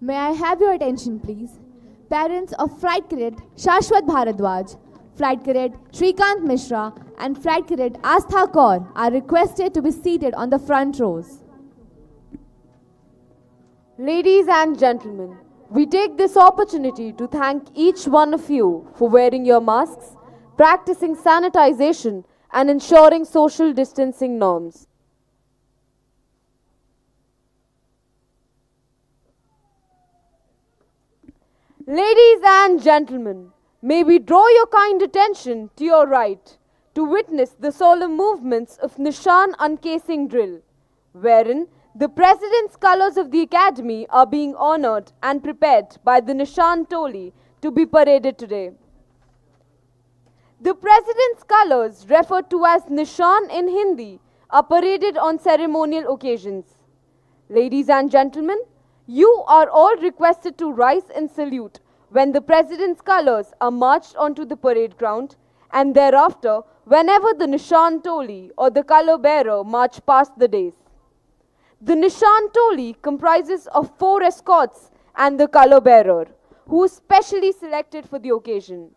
May I have your attention, please? Parents of Flight Cadet Shashwat Bharadwaj, Flight Cadet Shrikant Mishra, and Flight Cadet Astha Kaur are requested to be seated on the front rows. Ladies and gentlemen, we take this opportunity to thank each one of you for wearing your masks, practicing sanitization, and ensuring social distancing norms. Ladies and gentlemen, may we draw your kind attention to your right to witness the solemn movements of Nishan Uncasing Drill, wherein the President's colors of the Academy are being honored and prepared by the Nishan Toli to be paraded today. The President's colors, referred to as Nishan in Hindi, are paraded on ceremonial occasions. Ladies and gentlemen, you are all requested to rise and salute when the President's colors are marched onto the parade ground, and thereafter whenever the Nishan Toli or the color bearer march past the dais. The Nishan Toli comprises of 4 escorts and the color bearer, who is specially selected for the occasion.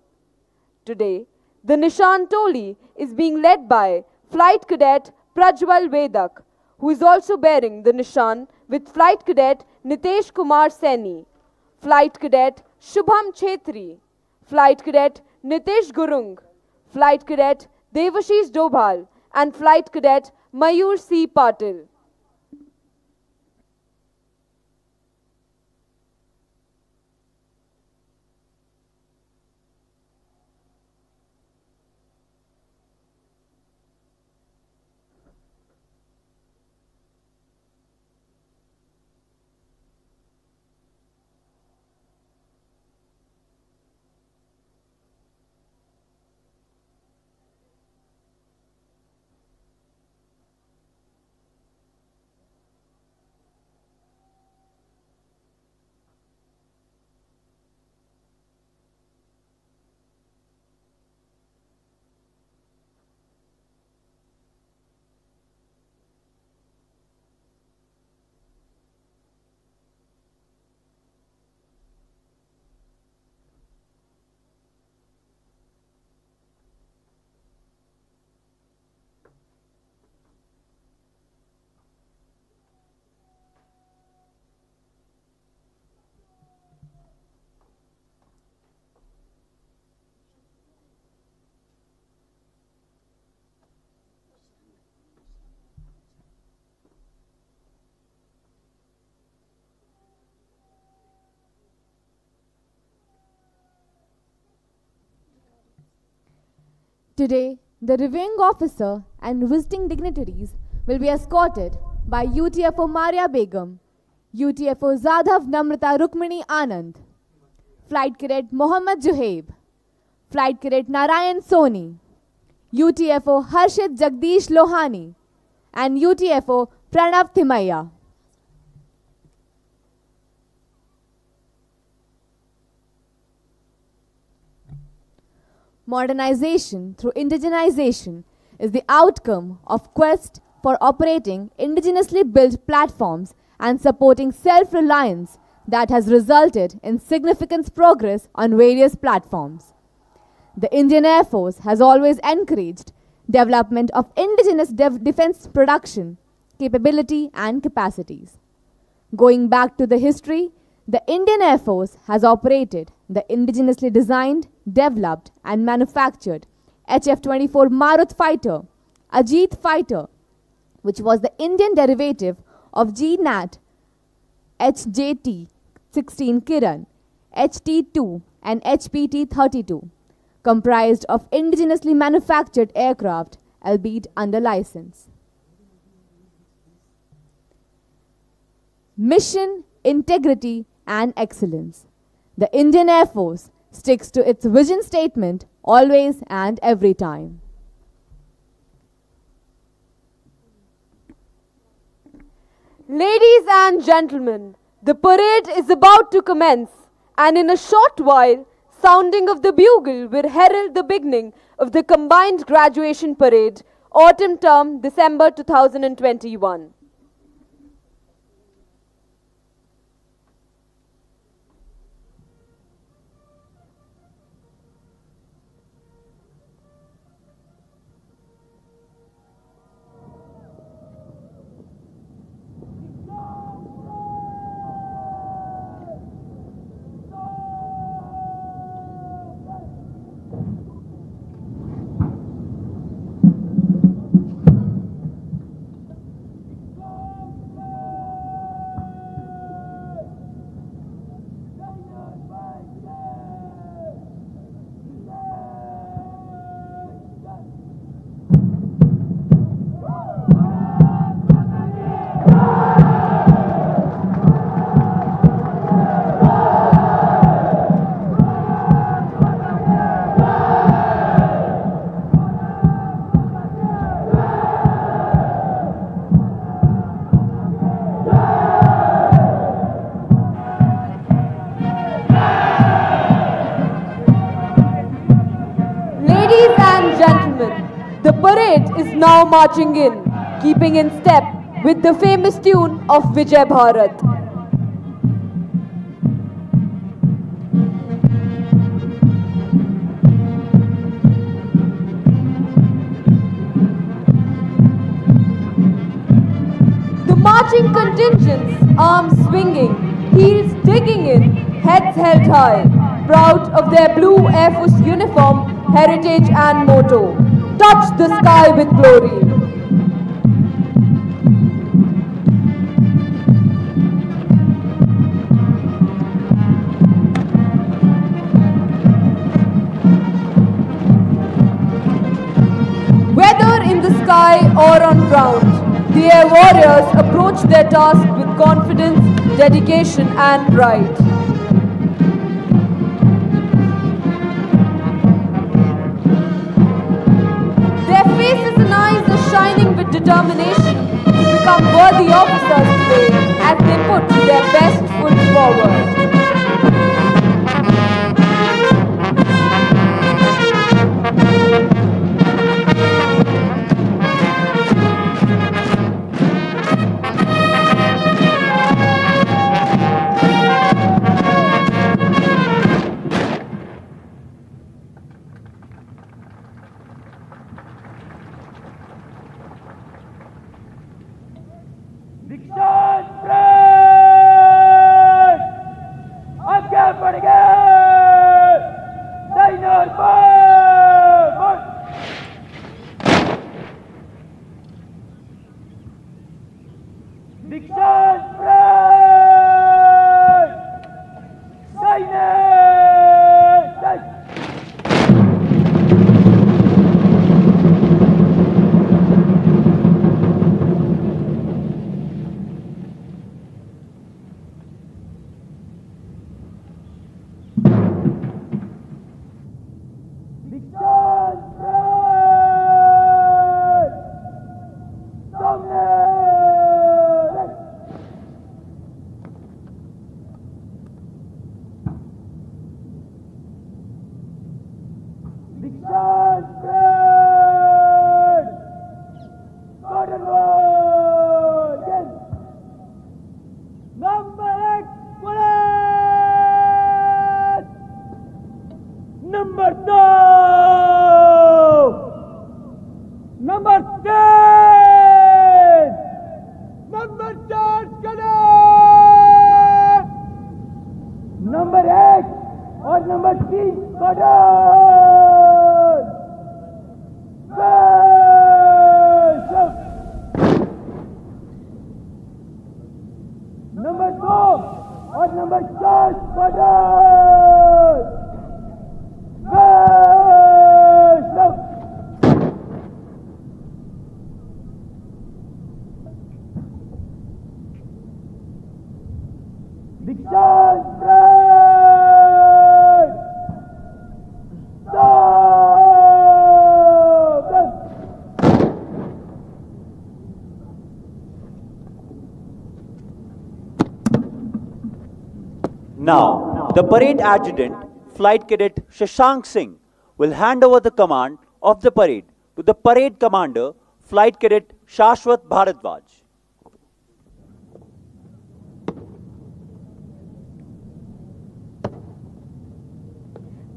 Today, the Nishan Toli is being led by Flight Cadet Prajwal Vedak, who is also bearing the Nishan with Flight Cadet Nitesh Kumar Seni, Flight Cadet Shubham Chetri, Flight Cadet Nitesh Gurung, Flight Cadet Devashish Dobhal, and Flight Cadet Mayur C. Patil. Today, the reviewing officer and visiting dignitaries will be escorted by UTFO Maria Begum, UTFO Zadhav Namrata Rukmini Anand, Flight Cadet Mohammad Juhaib, Flight Cadet Narayan Soni, UTFO Harshit Jagdish Lohani, and UTFO Pranav Thimaiya. Modernization through indigenization is the outcome of quest for operating indigenously built platforms and supporting self-reliance that has resulted in significant progress on various platforms. The Indian Air Force has always encouraged development of indigenous defense production, capability and capacities. Going back to the history, the Indian Air Force has operated the indigenously designed, developed and manufactured HF-24 Marut fighter, Ajit fighter, which was the Indian derivative of GNAT, HJT-16 Kiran, HT-2 and HPT-32, comprised of indigenously manufactured aircraft, albeit under license. Mission, integrity and excellence. The Indian Air Force sticks to its vision statement always and every time. Ladies and gentlemen, the parade is about to commence, and in a short while, sounding of the bugle will herald the beginning of the combined graduation parade, autumn term, December 2021. is now marching in, keeping in step with the famous tune of Vijay Bharat. The marching contingents, arms swinging, heels digging in, heads held high, proud of their blue Airforce uniform, heritage and motto, touch the sky with glory. Whether in the sky or on ground, the air warriors approach their task with confidence, dedication and pride. Their faces and eyes are shining with determination to become worthy officers today as they put their best foot forward. Now, the parade adjutant, Flight Cadet Shashank Singh, will hand over the command of the parade to the parade commander, Flight Cadet Shashwat Bharadwaj.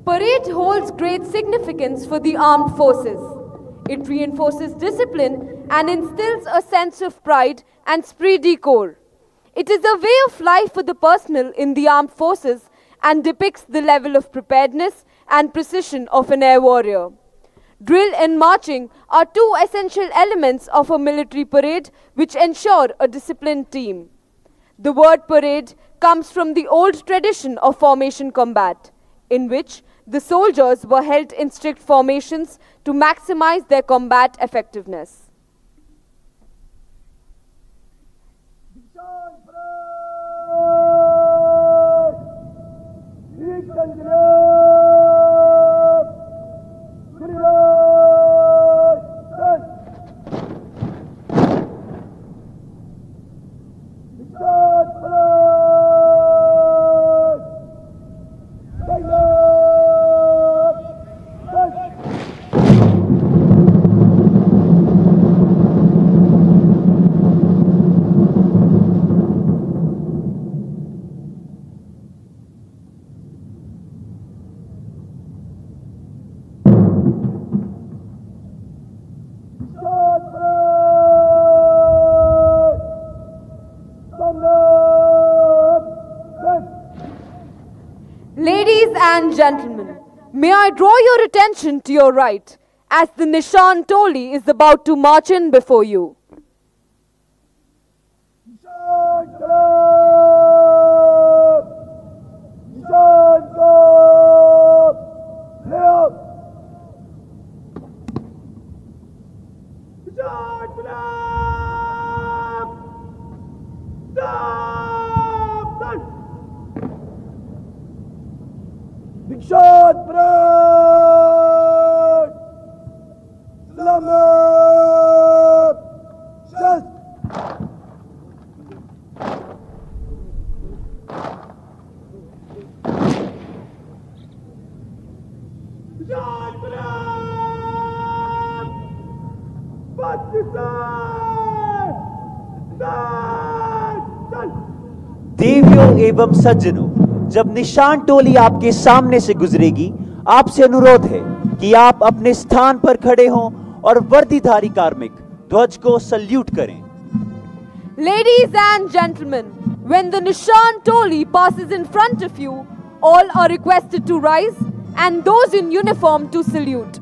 Parade holds great significance for the armed forces. It reinforces discipline and instills a sense of pride and esprit de corps. It is a way of life for the personnel in the armed forces and depicts the level of preparedness and precision of an air warrior. Drill and marching are two essential elements of a military parade which ensure a disciplined team. The word parade comes from the old tradition of formation combat, in which the soldiers were held in strict formations to maximize their combat effectiveness. Ladies and gentlemen, may I draw your attention to your right as the Nishan Toli is about to march in before you. देवियों एवं सज्जनों, जब निशान टोली आपके सामने से गुजरेगी, आपसे अनुरोध है कि आप अपने स्थान पर खड़े हों और वर्दीधारी कार्मिक ध्वज को सल्यूट करें। Ladies and gentlemen, when the Nishan Toli passes in front of you, all are requested to rise and those in uniform to salute.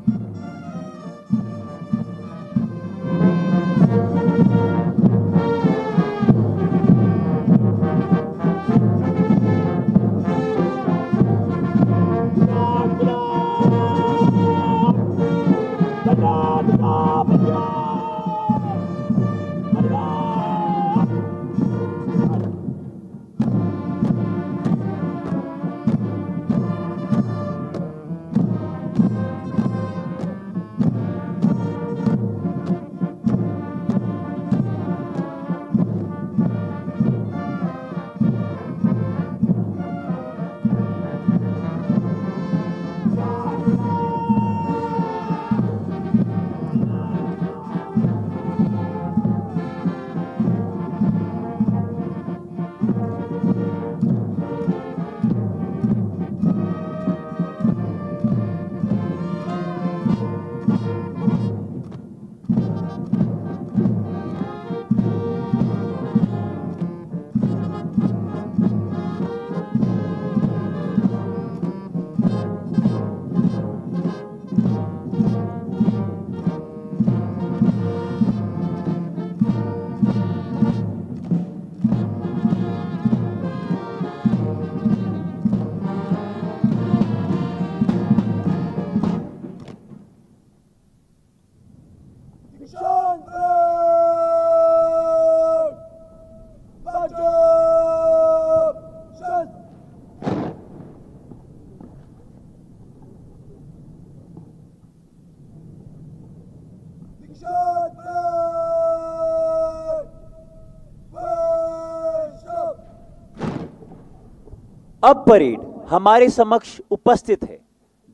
अब परेड हमारे समक्ष उपस्थित है।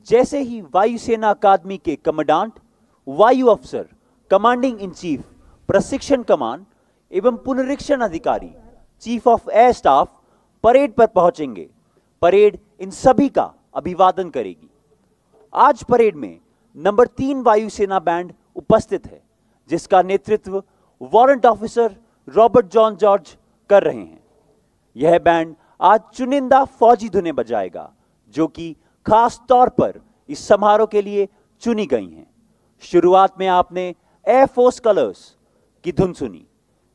जैसे ही वायुसेना अकादमी के कमांडेंट, वायु अफसर, कमांडिंग इन चीफ, प्रशिक्षण कमान एवं पुनरीक्षण अधिकारी, chief of air staff parade पर पहुंचेंगे, परेड इन सभी का अभिवादन करेगी। आज परेड में नंबर 3 वायुसेना बैंड उपस्थित है, जिसका नेतृत्व warrant officer Robert John George कर रहे हैं। यह बैंड आज चुनिंदा फौजी धुनें बजाएगा, जो कि खास तौर पर इस समारोह के लिए चुनी गई हैं। शुरुआत में आपने एयरफोर्स कलर्स की धुन सुनी।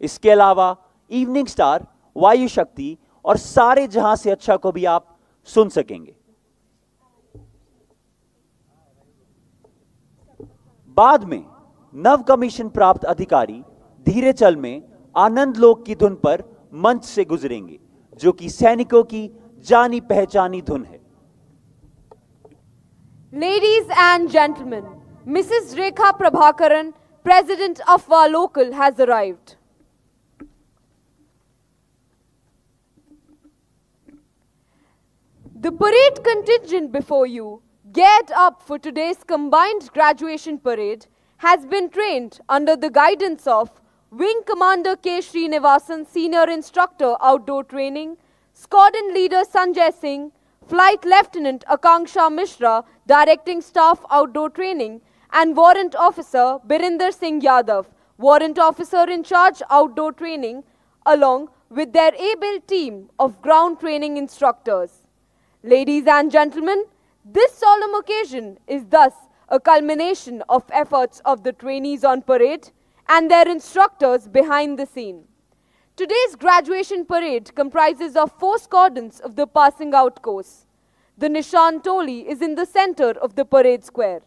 इसके अलावा इवनिंग स्टार, वायु शक्ति और सारे जहां से अच्छा को भी आप सुन सकेंगे। बाद में नव कमीशन प्राप्त अधिकारी धीरे चल में आनंद लोक की धुन पर मंच से गुजरेंगे, जो कि सैनिकों की जानी पहचानी धुन है। Ladies and gentlemen, Mrs. Rekha Prabhakaran, President of our local, has arrived. The parade contingent before you, geared up for today's combined graduation parade, has been trained under the guidance of Wing Commander K. Srinivasan, Senior Instructor, Outdoor Training, Squadron Leader Sanjay Singh, Flight Lieutenant Akanksha Mishra, Directing Staff Outdoor Training, and Warrant Officer Birinder Singh Yadav, Warrant Officer in Charge Outdoor Training, along with their able team of ground training instructors. Ladies and gentlemen, this solemn occasion is thus a culmination of efforts of the trainees on parade and their instructors behind the scene. Today's graduation parade comprises of 4 squadrons of the passing out course. The Nishan Toli is in the center of the parade square.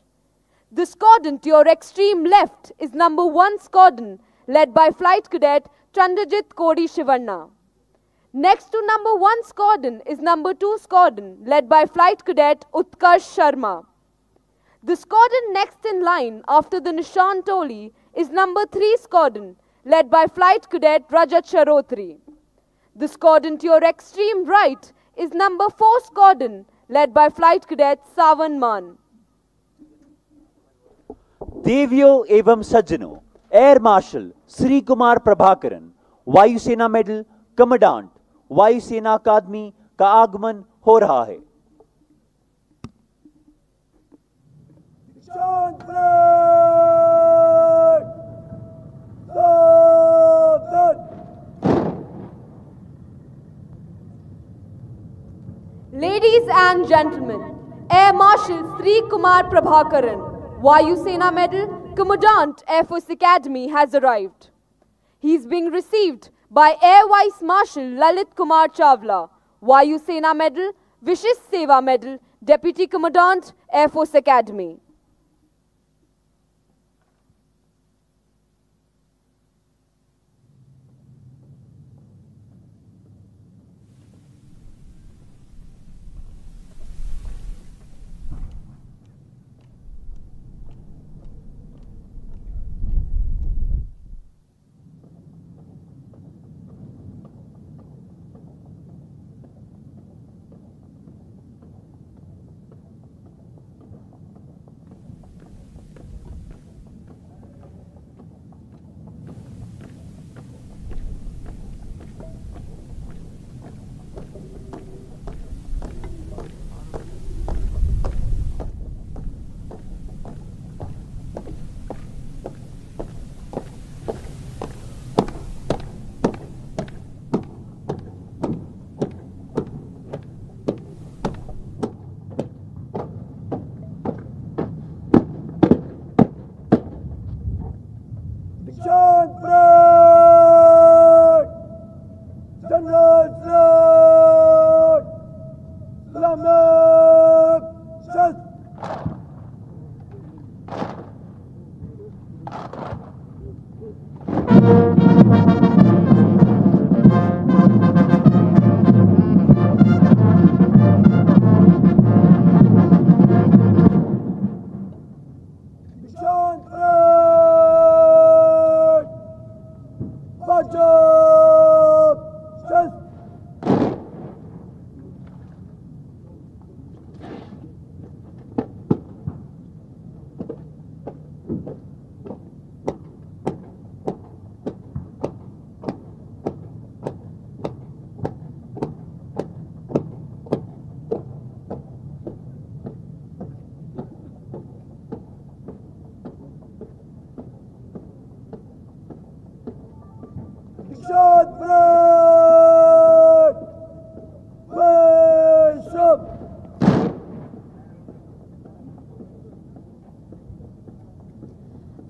The squadron to your extreme left is number 1 squadron led by Flight Cadet Chandrajit Kodi Shivanna. Next to number 1 squadron is number 2 squadron led by Flight Cadet Utkarsh Sharma. The squadron next in line after the Nishan Toli is number 3 squadron led by Flight Cadet Rajat Sharotri. The squadron to your extreme right is number 4 squadron led by Flight Cadet Savan Man. देवियों एवं सज्जनों, air marshal Shri Kumar Prabhakaran, वायुसेना medal commandant, वायुसेना अकादमी का आगमन हो रहा है। Ladies and gentlemen, Air Marshal Sri Kumar Prabhakaran, Vayusena Medal, Commandant Airforce Academy has arrived. He is being received by Air Vice Marshal Lalit Kumar Chawla, Vayusena Medal, Vishish Seva Medal, Deputy Commandant Airforce Academy.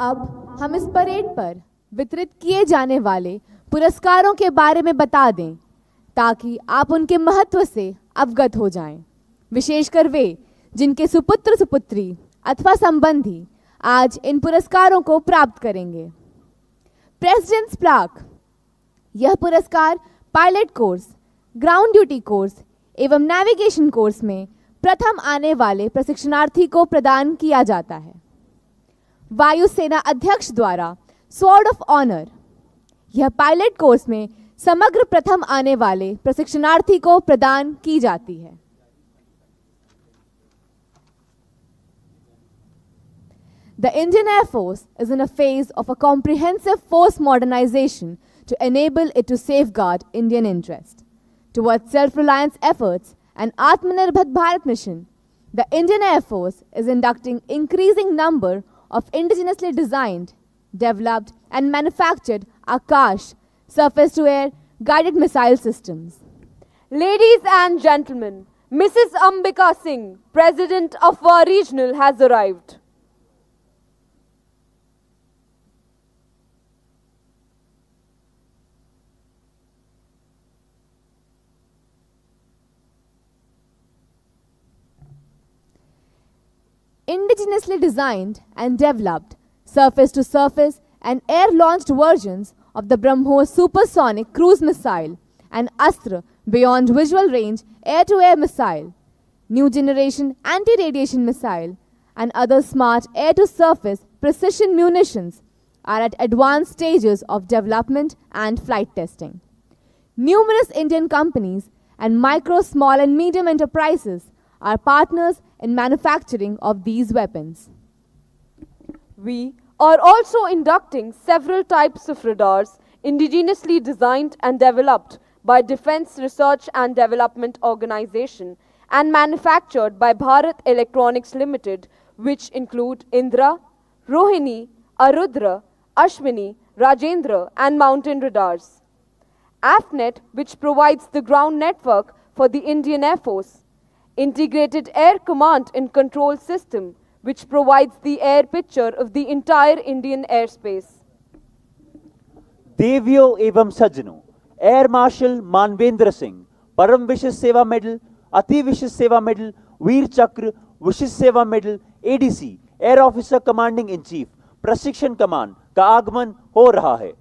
अब हम इस parade पर वितरित किए जाने वाले पुरस्कारों के बारे में बता दें ताकि आप उनके महत्व से अवगत हो जाएं, विशेषकर वे जिनके सुपुत्र सुपुत्री अथवा संबंधी आज इन पुरस्कारों को प्राप्त करेंगे। प्रेसिडेंट्स प्लाक, यह पुरस्कार pilot course, ground duty course एवं नेविगेशन कोर्स में प्रथम आने वाले प्रशिक्षणार्थी को प्रदान किया जाता है। वायुसेना अध्यक्ष द्वारा स्वॉर्ड ऑफ ऑनर, यह पायलट कोर्स में समग्र प्रथम आने वाले प्रशिक्षणार्थी को प्रदान की जाती है। The Indian Air Force is in a phase of a comprehensive force modernization to enable it to safeguard Indian interest. Towards self-reliance efforts and Atmanirbhar Bharat mission, the Indian Air Force is inducting increasing number of indigenously designed, developed and manufactured Akash, surface-to-air guided missile systems. Ladies and gentlemen, Mrs. Ambika Singh, President of our regional, has arrived. Indigenously designed and developed surface-to-surface and air-launched versions of the BrahMos supersonic cruise missile and Astra beyond visual range air-to-air missile, new generation anti-radiation missile and other smart air-to-surface precision munitions are at advanced stages of development and flight testing. Numerous Indian companies and micro, small and medium enterprises are partners in manufacturing of these weapons. We are also inducting several types of radars indigenously designed and developed by Defence Research and Development Organization and manufactured by Bharat Electronics Limited, which include Indra, Rohini, Arudra, Ashwini, Rajendra and mountain radars. AFCAT, which provides the ground network for the Indian Air Force. Integrated Air Command and Control System, which provides the air picture of the entire Indian airspace. देवियों एवं सज्जनों, air marshal Manvendra Singh, परम विशिष्ट सेवा medal, अति विशिष्ट सेवा medal, वीर चक्र, विशिष्ट सेवा medal, ADC, air officer commanding in chief, प्रशिक्षण कमान का आगमन हो रहा है.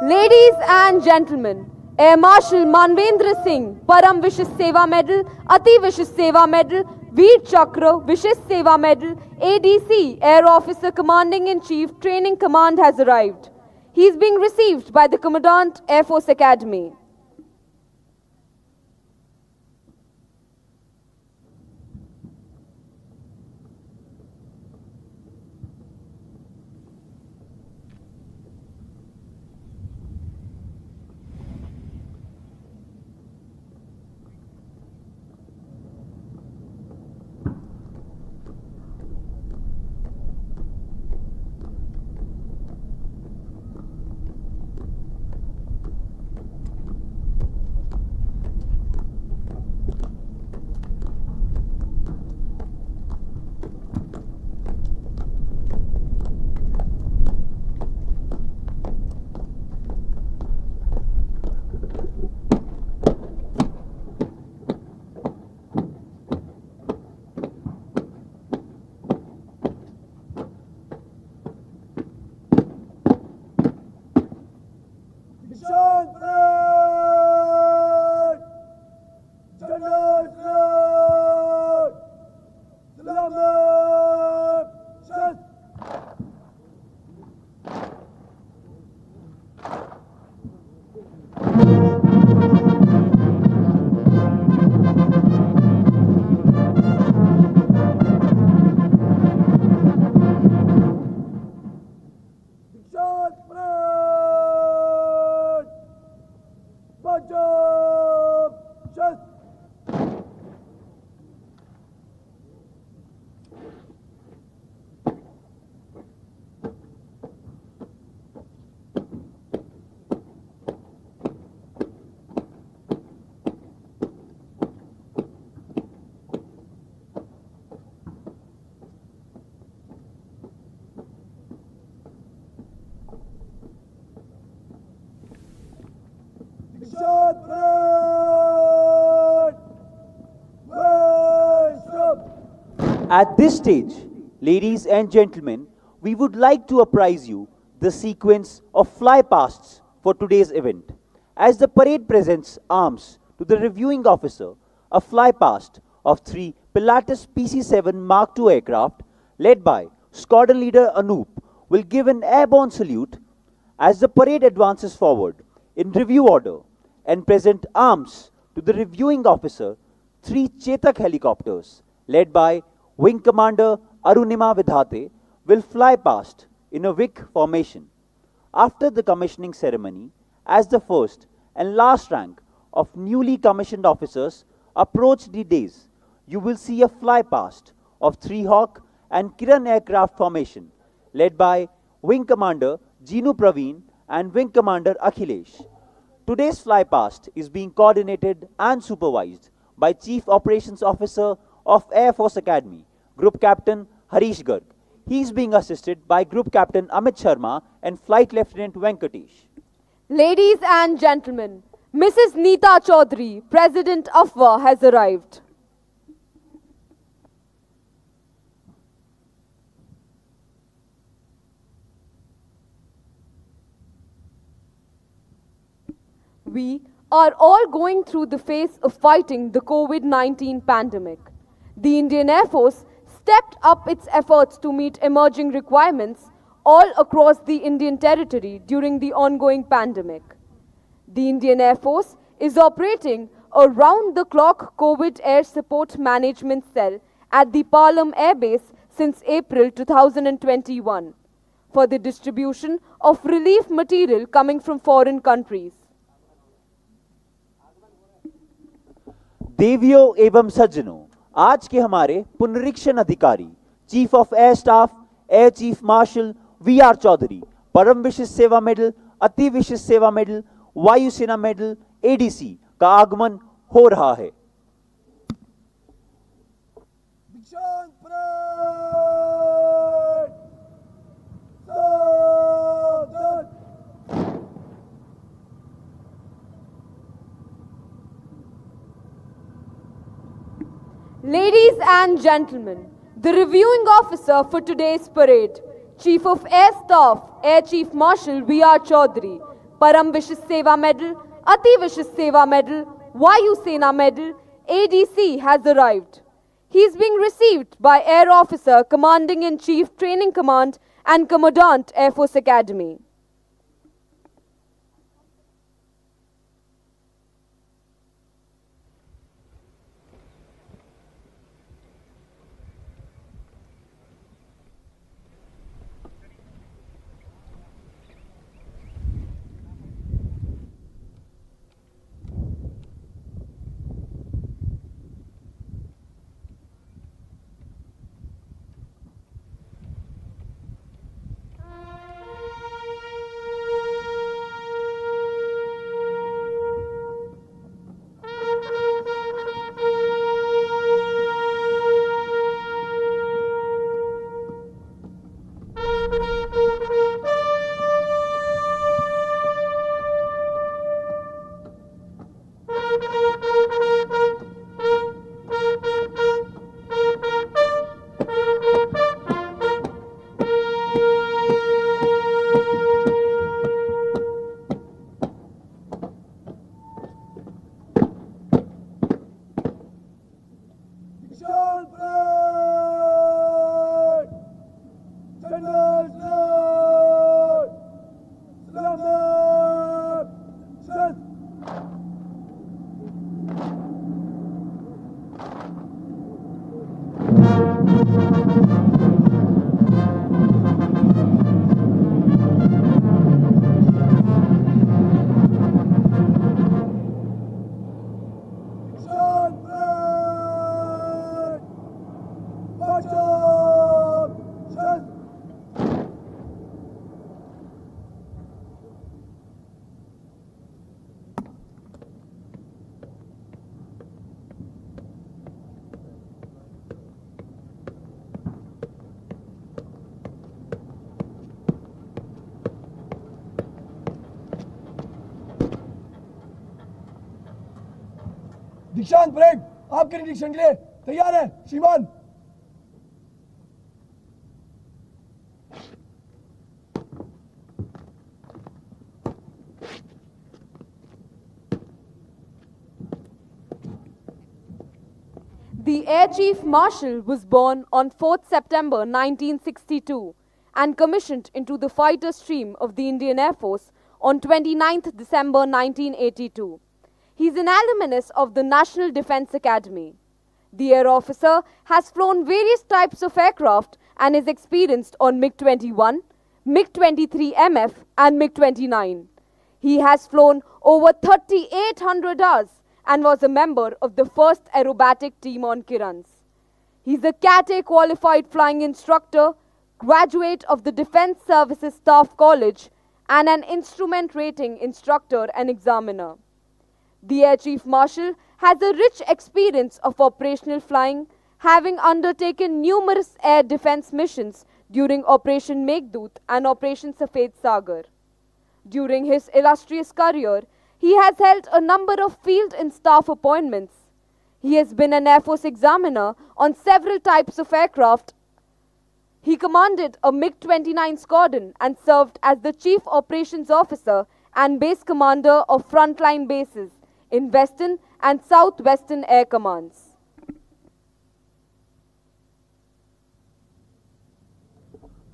Ladies and gentlemen, Air Marshal Manvendra Singh, Param Vishist Seva Medal, Ati Vishist Seva Medal, Veer Chakra, Vishist Seva Medal, ADC, Air Officer Commanding in Chief, Training Command has arrived. He is being received by the Commandant, Air Force Academy. At this stage, ladies and gentlemen, we would like to apprise you the sequence of flypasts for today's event. As the parade presents arms to the reviewing officer, a flypast of 3 Pilatus PC-7 Mark II aircraft led by Squadron Leader Anoop will give an airborne salute as the parade advances forward in review order and present arms to the reviewing officer. 3 Chetak helicopters led by Wing Commander Arunima Vidhate will fly past in a wick formation. After the commissioning ceremony, as the first and last rank of newly commissioned officers approach the dais, you will see a fly past of 3 Hawk and Kiran aircraft formation led by Wing Commander Jinu Praveen and Wing Commander Akhilesh. Today's fly past is being coordinated and supervised by Chief Operations Officer of Air Force Academy, Group Captain Harish Garg. He is being assisted by Group Captain Amit Sharma and Flight Lieutenant Venkatesh. Ladies and gentlemen, Mrs. Neeta Chaudhary, President AFWA, has arrived. We are all going through the phase of fighting the COVID-19 pandemic. The Indian Air Force stepped up its efforts to meet emerging requirements all across the Indian territory during the ongoing pandemic. The Indian Air Force is operating a round-the-clock COVID Air Support Management Cell at the Palam Air Base since April 2021 for the distribution of relief material coming from foreign countries. देवियों एवं सज्जनों, आज के हमारे पुनरीक्षण अधिकारी chief of air staff air chief marshal VR Chaudhary Param Vishisht सेवा medal, अति विशिष्ट सेवा मेडल, वायुसेना मेडल एडीसी का आगमन हो रहा है। Ladies and gentlemen, the reviewing officer for today's parade, Chief of Air Staff, Air Chief Marshal V.R. Chaudhary, Param Vishis Seva Medal, Ati Vishis Seva Medal, Vayu Sena Medal, ADC has arrived. He is being received by Air Officer Commanding-in-Chief Training Command and Commandant Air Force Academy. दीक्षांत parade आपके निरीक्षण के लिए तैयार है श्रीमान। The Air Chief Marshal was born on 4th September 1962 and commissioned into the fighter stream of the Indian Air Force on 29th December 1982. He is an alumnus of the National Defence Academy. The air officer has flown various types of aircraft and is experienced on MiG-21, MiG-23MF and MiG-29. He has flown over 3,800 hours and was a member of the first aerobatic team on Kirans. He is a Cat A qualified flying instructor, graduate of the Defence Services Staff College and an instrument rating instructor and examiner. The Air Chief Marshal has a rich experience of operational flying, having undertaken numerous air defense missions during Operation Meghdoot and Operation Safed Sagar. During his illustrious career, he has held a number of field and staff appointments. He has been an Air Force examiner on several types of aircraft. He commanded a MiG-29 squadron and served as the Chief Operations Officer and Base Commander of frontline bases in Western and Southwestern Air Commands.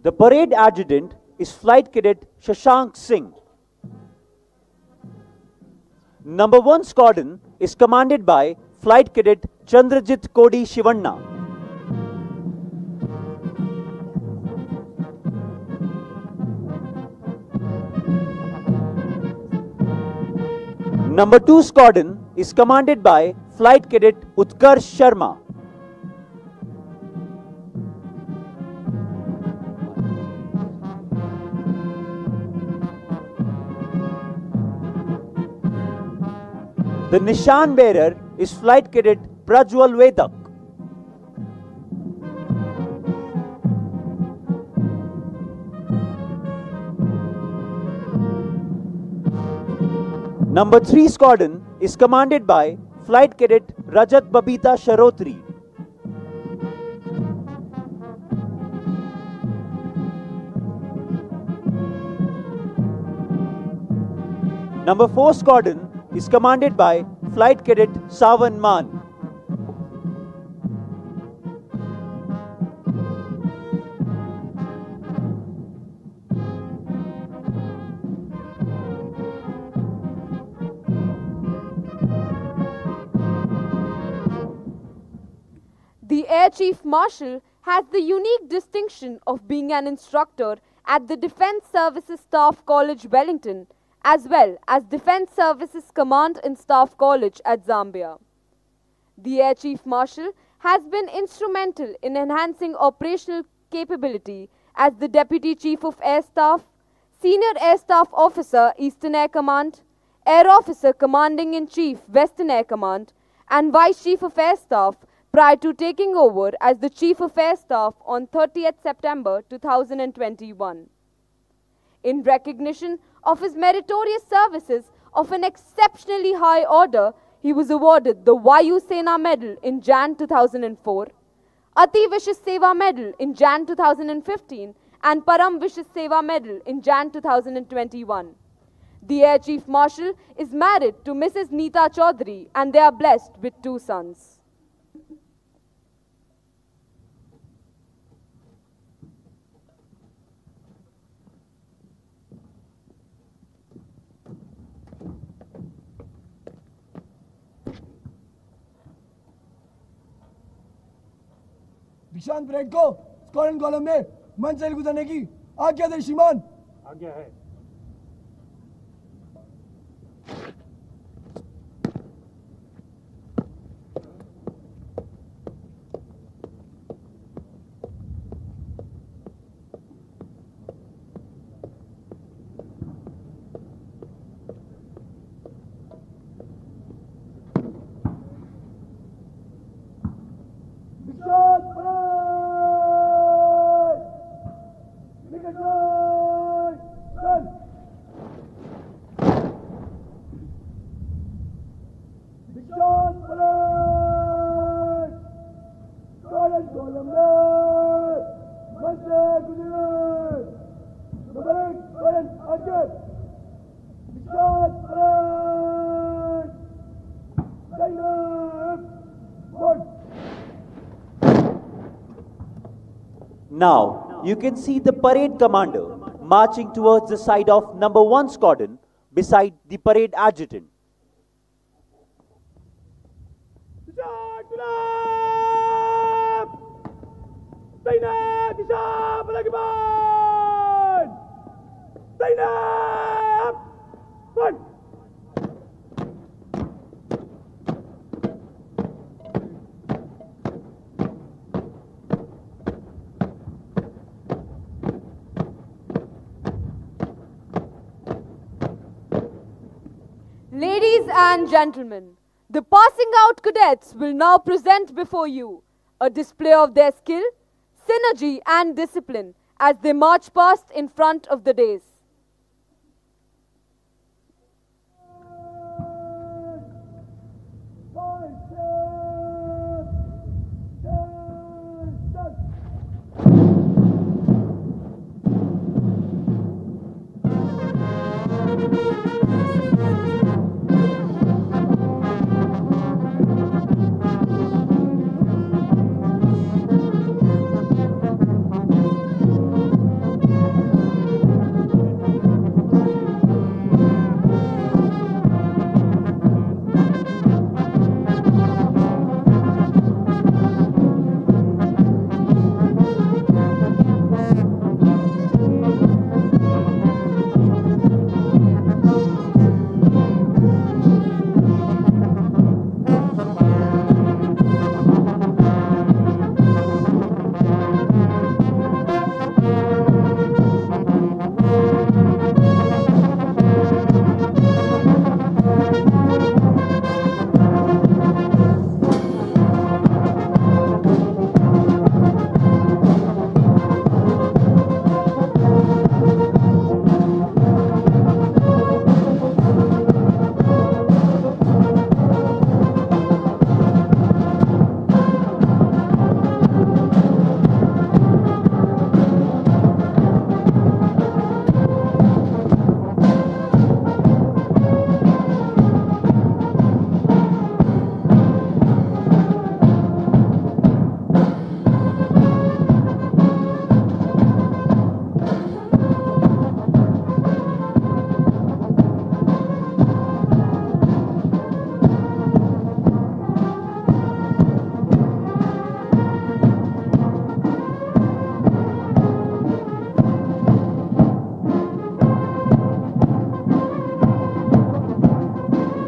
The parade adjutant is Flight Cadet Shashank Singh. Number 1 Squadron is commanded by Flight Cadet Chandrajit Kodi Shivanna. Number 2 Squadron is commanded by Flight Cadet Utkarsh Sharma. The Nishan bearer is Flight Cadet Prajwal Vedak. Number 3 Squadron is commanded by Flight Cadet Rajat Babita Sharotri. Number 4 Squadron is commanded by Flight Cadet Savan Man. The Air Chief Marshal has the unique distinction of being an instructor at the Defence Services Staff College, Wellington, as well as Defence Services Command and Staff College at Zambia. The Air Chief Marshal has been instrumental in enhancing operational capability as the Deputy Chief of Air Staff, Senior Air Staff Officer, Eastern Air Command, Air Officer Commanding-in-Chief, Western Air Command, and Vice Chief of Air Staff prior to taking over as the Chief of Air Staff on 30th September 2021. In recognition of his meritorious services of an exceptionally high order, he was awarded the Vayu Sena Medal in Jan 2004, Ati Vishish Seva Medal in Jan 2015, and Param Vishish Seva Medal in Jan 2021. The Air Chief Marshal is married to Mrs. Neeta Chaudhary and they are blessed with 2 sons. दीक्षांत parade को squadron column में मंच से गुजरने की आज्ञा दे श्रीमान। आज्ञा है। Now, you can see the parade commander marching towards the side of number 1 Squadron beside the parade adjutant. Ladies and gentlemen, the passing out cadets will now present before you a display of their skill, synergy and discipline as they march past in front of the dais.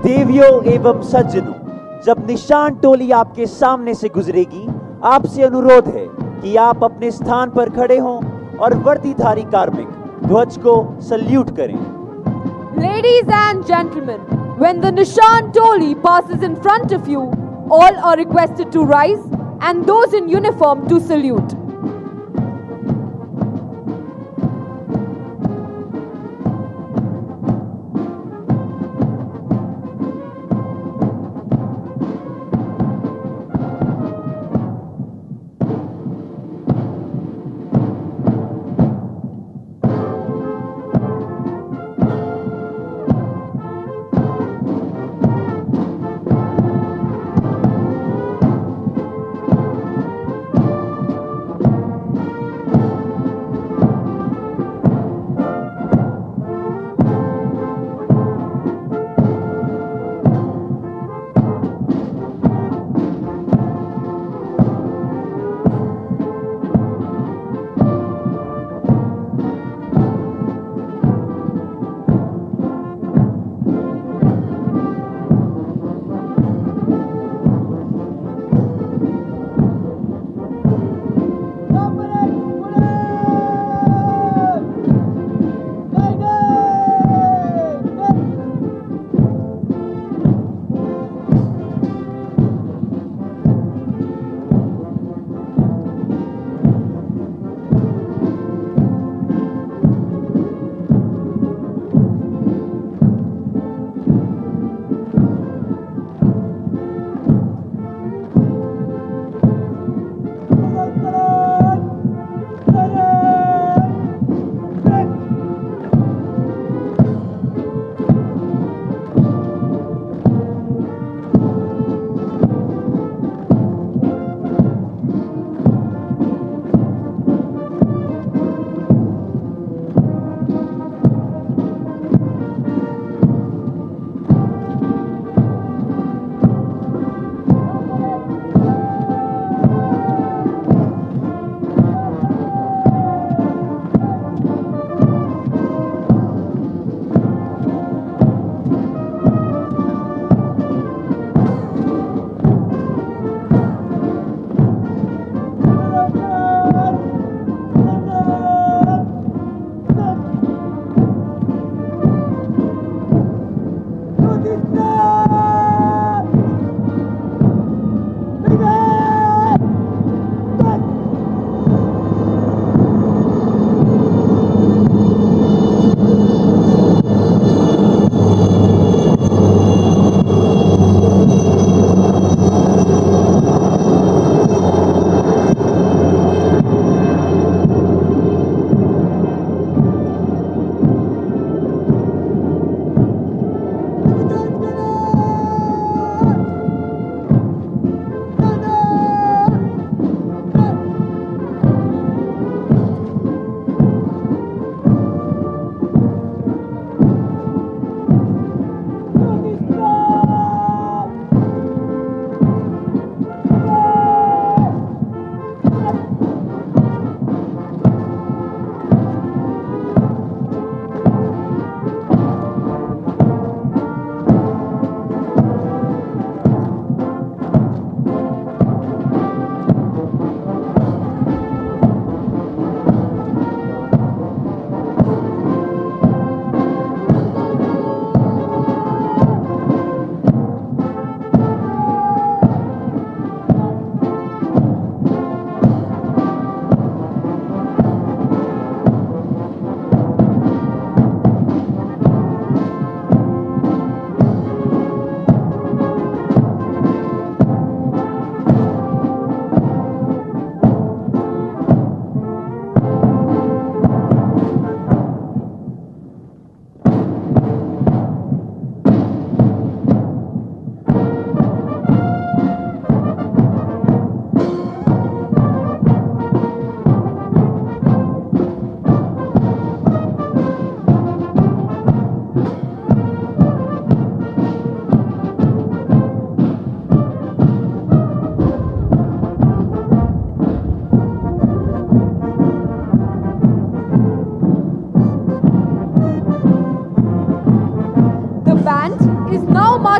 देवियों एवं सज्जनों, जब निशान टोली आपके सामने से गुजरेगी, आपसे अनुरोध है कि आप अपने स्थान पर खड़े हों और वर्दीधारी कार्मिक ध्वज को सल्यूट करें। Ladies and gentlemen, when the Nishan Toli passes in front of you, all are requested to rise and those in uniform to salute.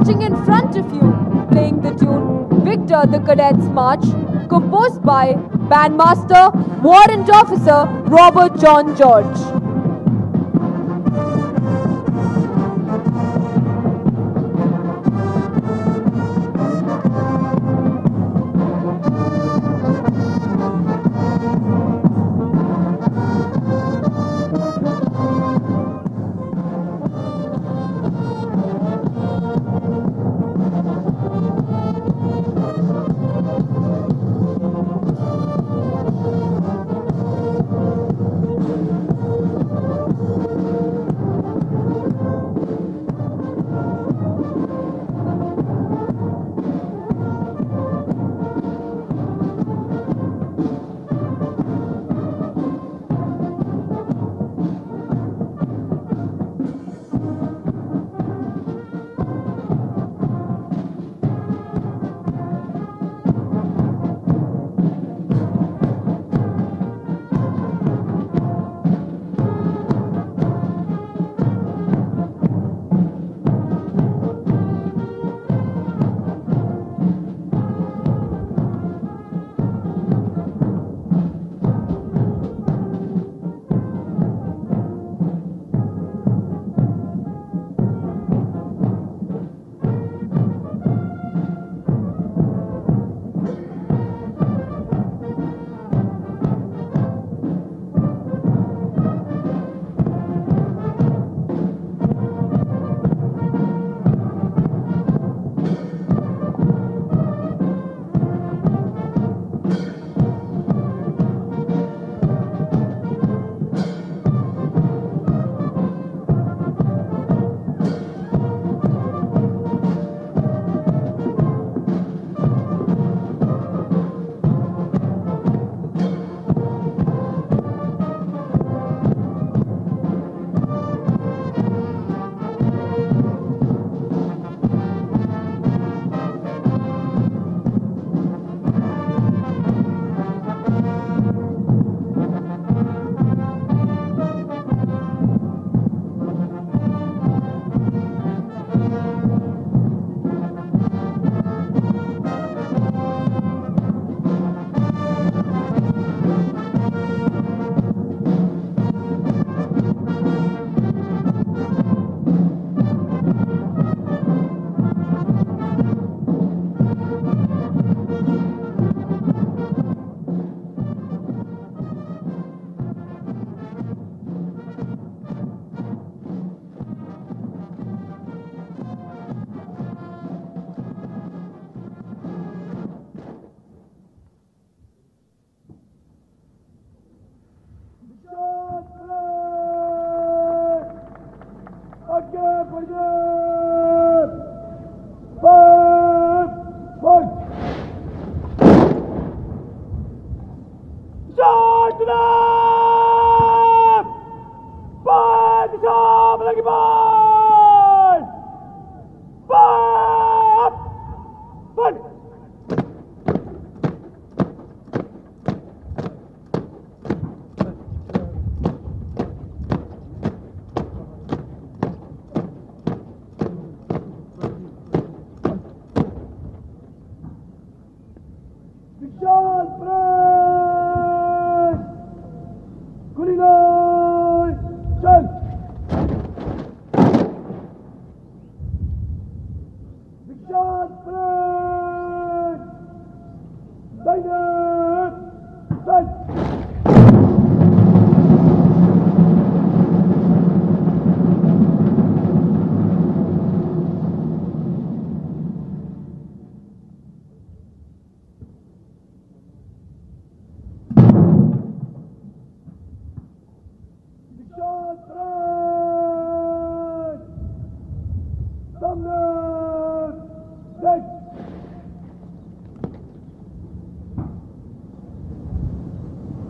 marching in front of you, playing the tune Victor the Cadets March, composed by Bandmaster, Warrant Officer Robert John George. Shot front! Signer! Set! Shot front! Sumner! Set!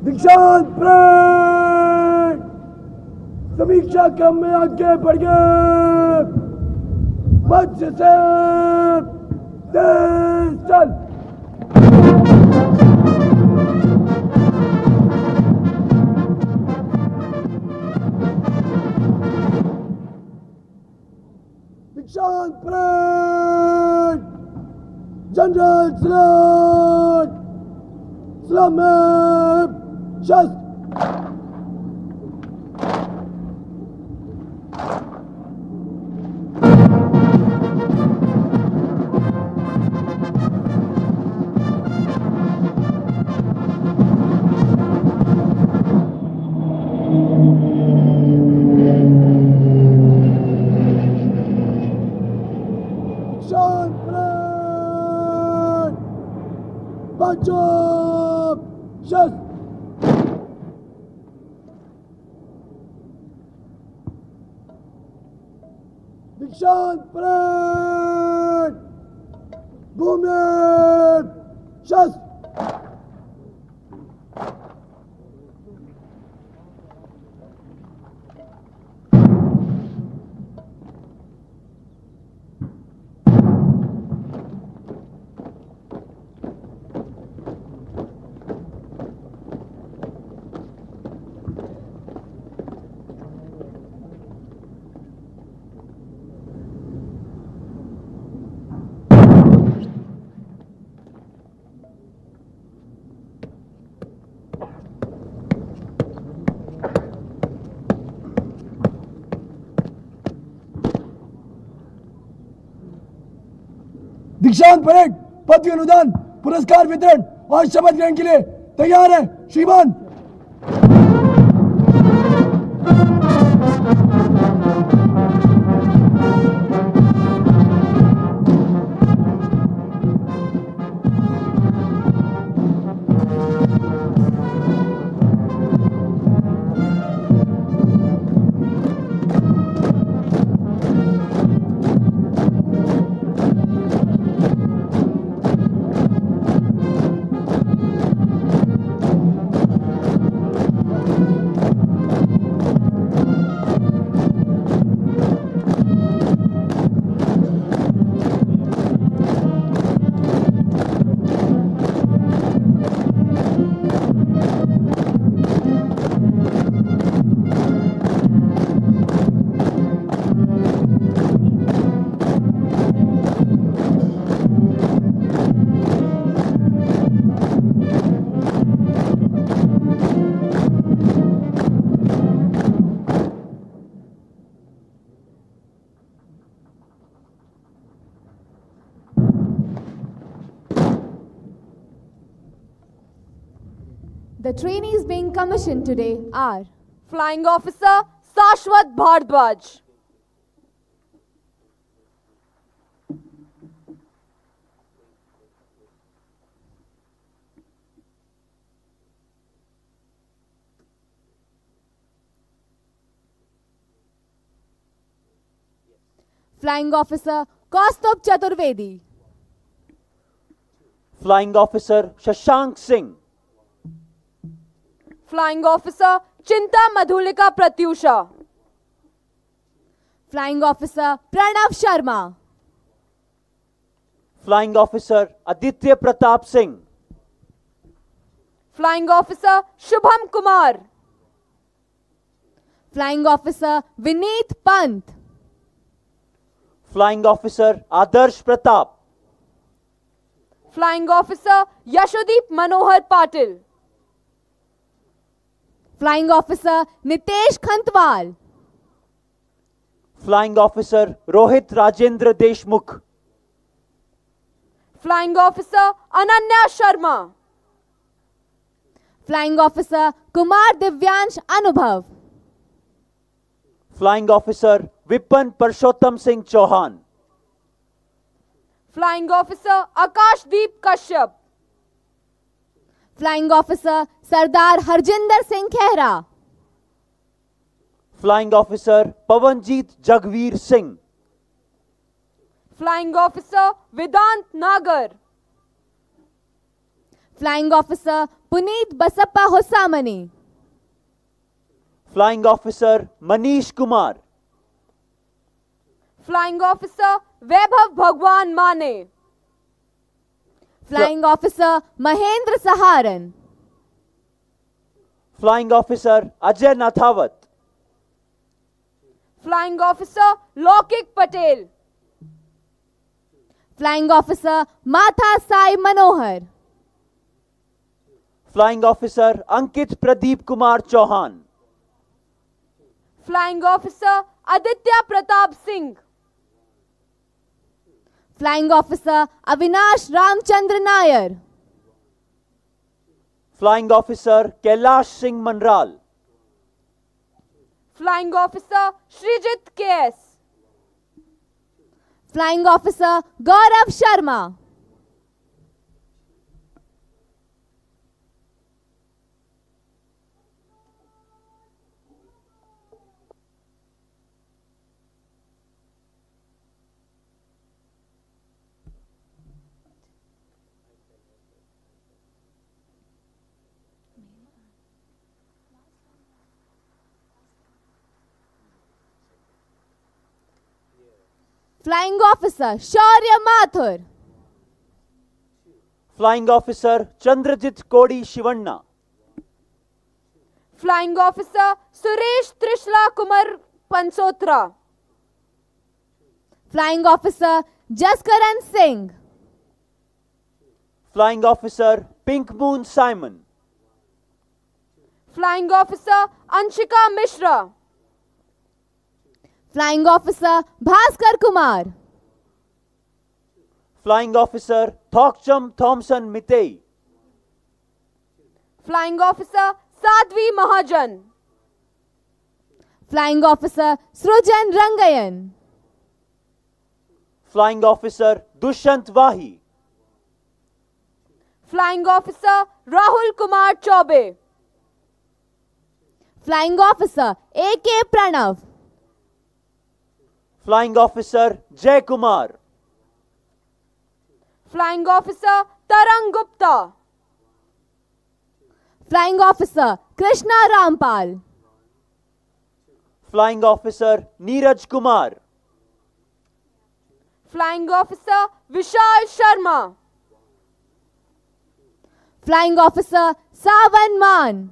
दीक्षांत parade समीक्षा क्रम में आगे बढ़ गए मंच से तेज चल दीक्षांत परेड जनरल सलाट सलाम Just Sean Brand bunch up just Dikshant Parade! Boomer! Just! दीक्षांत परेड पदवी अनुदान पुरस्कार वितरण और शपथ ग्रहण के लिए तैयार है श्रीमान The trainees being commissioned today are Flying Officer Sashwat Bhardwaj, Flying Officer Kaustubh Chaturvedi, Flying Officer Shashank Singh, Flying Officer Chinta Madhulika Pratyusha, Flying Officer Pranav Sharma, Flying Officer Aditya Pratap Singh, Flying Officer Shubham Kumar, Flying Officer Vineet Pant, Flying Officer Adarsh Pratap, Flying Officer Yashodeep Manohar Patil, Flying Officer Nitesh Khantwal, Flying Officer Rohit Rajendra Deshmukh, Flying Officer Ananya Sharma. Flying Officer Kumar Divyansh Anubhav. Flying Officer Vipan Parshottam Singh Chauhan. Flying Officer Akashdeep Kashyap. Flying Officer Sardar Harjinder Singh Khehra. Flying Officer Pavanjeet Jagveer Singh. Flying Officer Vedant Nagar. Flying Officer Puneet Basappa Hosamani. Flying Officer Manish Kumar. Flying Officer Vaibhav Bhagwan Mane. Flying Officer Mahendra Saharan. Flying Officer Ajay Nathawat. Flying Officer Lokik Patel. Flying Officer Matha Sai Manohar. Flying Officer Ankit Pradeep Kumar Chauhan. Flying Officer Aditya Pratap Singh. Flying Officer Avinash Ramchandra Nair. Flying Officer Kailash Singh Manral. Flying Officer Shrijit KS. Flying Officer Gaurav Sharma. Flying Officer Shaurya Mathur. Flying Officer Chandrajit Kodi Shivanna. Flying Officer Suresh Trishla Kumar Pansotra. Flying Officer Jaskaran Singh. Flying Officer Pink Moon Simon. Flying Officer Anshika Mishra. Flying Officer Bhaskar Kumar. Flying Officer Thokcham Thompson Mitei. Flying Officer Sadhvi Mahajan. Flying Officer Srujan Rangayan. Flying Officer Dushyant Wahi. Flying Officer Rahul Kumar Chaube. Flying Officer A.K. Pranav. Flying Officer Jay Kumar. Flying Officer Tarang Gupta. Flying Officer Krishna Rampal. Flying Officer Neeraj Kumar. Flying Officer Vishal Sharma. Flying Officer Savan Man.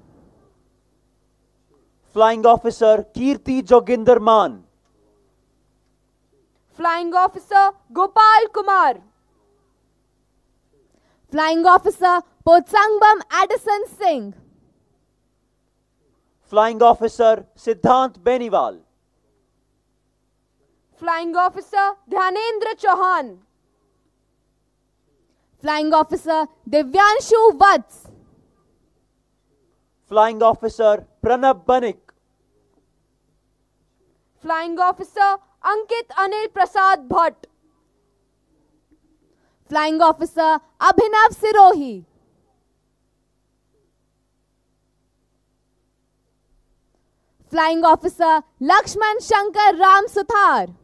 Flying Officer Kirti Joginder Man. Flying Officer Gopal Kumar. Flying Officer Potsangbam Addison Singh. Flying Officer Siddhant Beniwal. Flying Officer Dhyanendra Chauhan. Flying Officer Divyanshu Vats. Flying Officer Pranab Banik. Flying Officer Ankit Anil Prasad Bhatt. Flying Officer Abhinav Sirohi. Flying Officer Lakshman Shankar Ram Suthar.